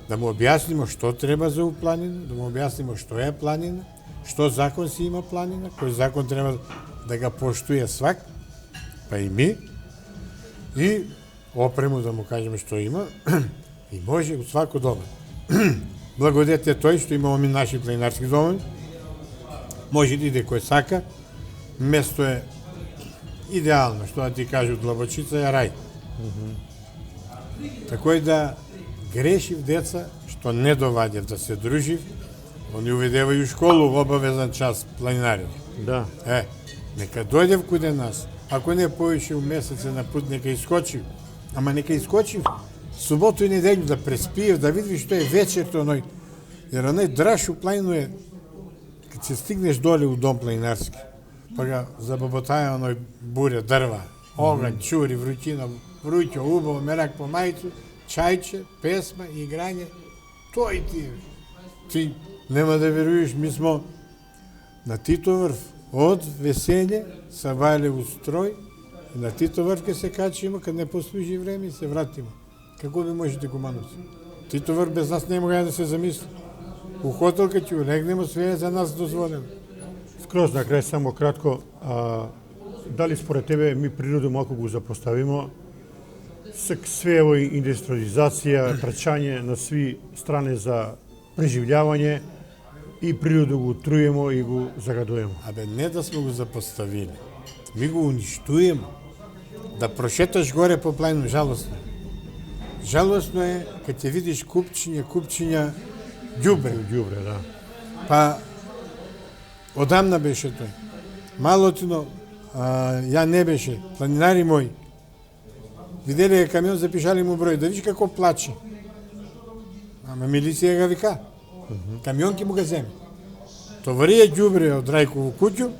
да му објаснимо што треба за планина, да му објаснимо што е планина, што закон си има планина, кој закон треба да ga поштуе свак, па и ми, и опрему да му кажеме што има, и може у свако дома. Благодет е тој што имamo ми наши планинарски дома, може да иде кој сака, место е идеално, што да ти кажу, Длабочица е рај. Такој да грешив деца, што не довадев да се дружив, они уведевају школу во обавезан час планинари. Да. Нека дојдев куде нас. Ако не повише у месец на пут, нека искочив. Ама нека искочив суботу и неделју да преспиев, да види што е вечерто оној. Jer оној драж у планину е, кад се стигнеш доле у дом планинарски, па ga забаботаја оној буре, дрва, оган, чури, врутина, вруќо, убаво, мерак по мајцу, чајче, песма, играње, тој ти е. Ти нема да веруеш, ми смо на Титоврв, од веселје, са вајле у строј, и на Титоврв ке се качимо, кад не послужи време и се вратимо. Како би можете Кумановци? Титоврв без нас не мога да се замисли. У хотел кај ќе улегнемо, све е за нас дозволено. Скроз на крај само кратко, дали според тебе ми природу малку го запоставимо Све овој индустриализација, трчање на сви страни за преживљавање и природу го труемо и го загадувемо. Абе, не да сме го запоставили. Ми го уништуемо. Да прошеташ горе по планину, жалосно е. Жалосно е кога ќе видиш купчиња ѓубре. Ѓубре, да. Па, одамна беше тој. Малотино, ја не беше, планинари мои, виделе камион, запишали му број, да видиш како плаче. Ама милиција га вика. Камион ќе му го земе. Товарија ѓубре од Рајково куќу,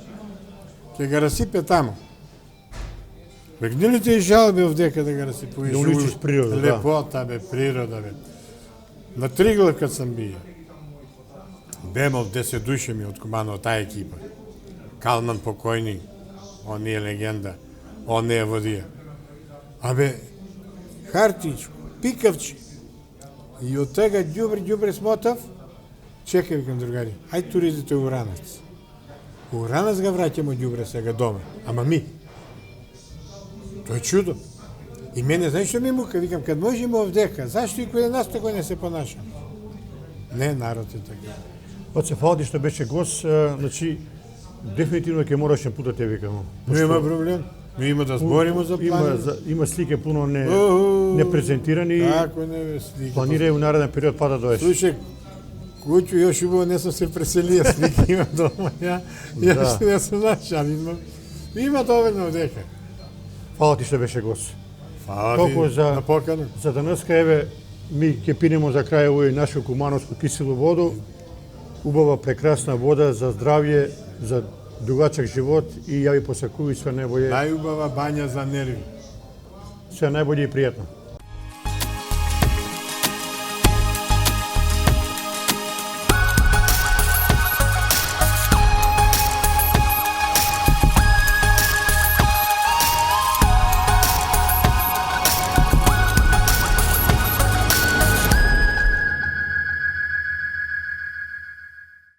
ќе го расипе тамо. Вегнилите и жалби овдека да го расипуваш. Да унищиш природа, да. Лепота, бе, природа, бе. На Триглав кад сам бија, бемал 10 души ми од комано таа екипа. Калман покојни, он е легенда, он е водија. Абе, Хартич, Пикавчи, и од тега ѓубре смотав, чекай, викам другари, ај туризите Уранац. Уранац га враќамо ѓубре сега дома, ама ми. Тоа е чудо. И мене, знаеш што ми мука, викам, кад можеме овдека, зашто и кој нас тако не се понаша? Не, народ е така. Оце фала ти што беше гост, значи дефинитивно ќе мораш пут да те викамо. Нема проблем. Ми има да збориме за план. Има слike puno ne prezentirani. Како не бе слики? Планирај у нареден период па да доеш. Слушај, куќу још убаво не сум се преселија, слики имам дома, ја не сум нашал, има доволно овдека. Фала ти што беше гост. Фала Толку ти на покана. За денеска, еве, ми ќе пинемо за крај овој нашо кумановско кисело воду. Убава, прекрасна вода за здравје, за дугачак живот и ја ви посакувам све најболje. Најубава бања за нерви. Све најболje и пријатно.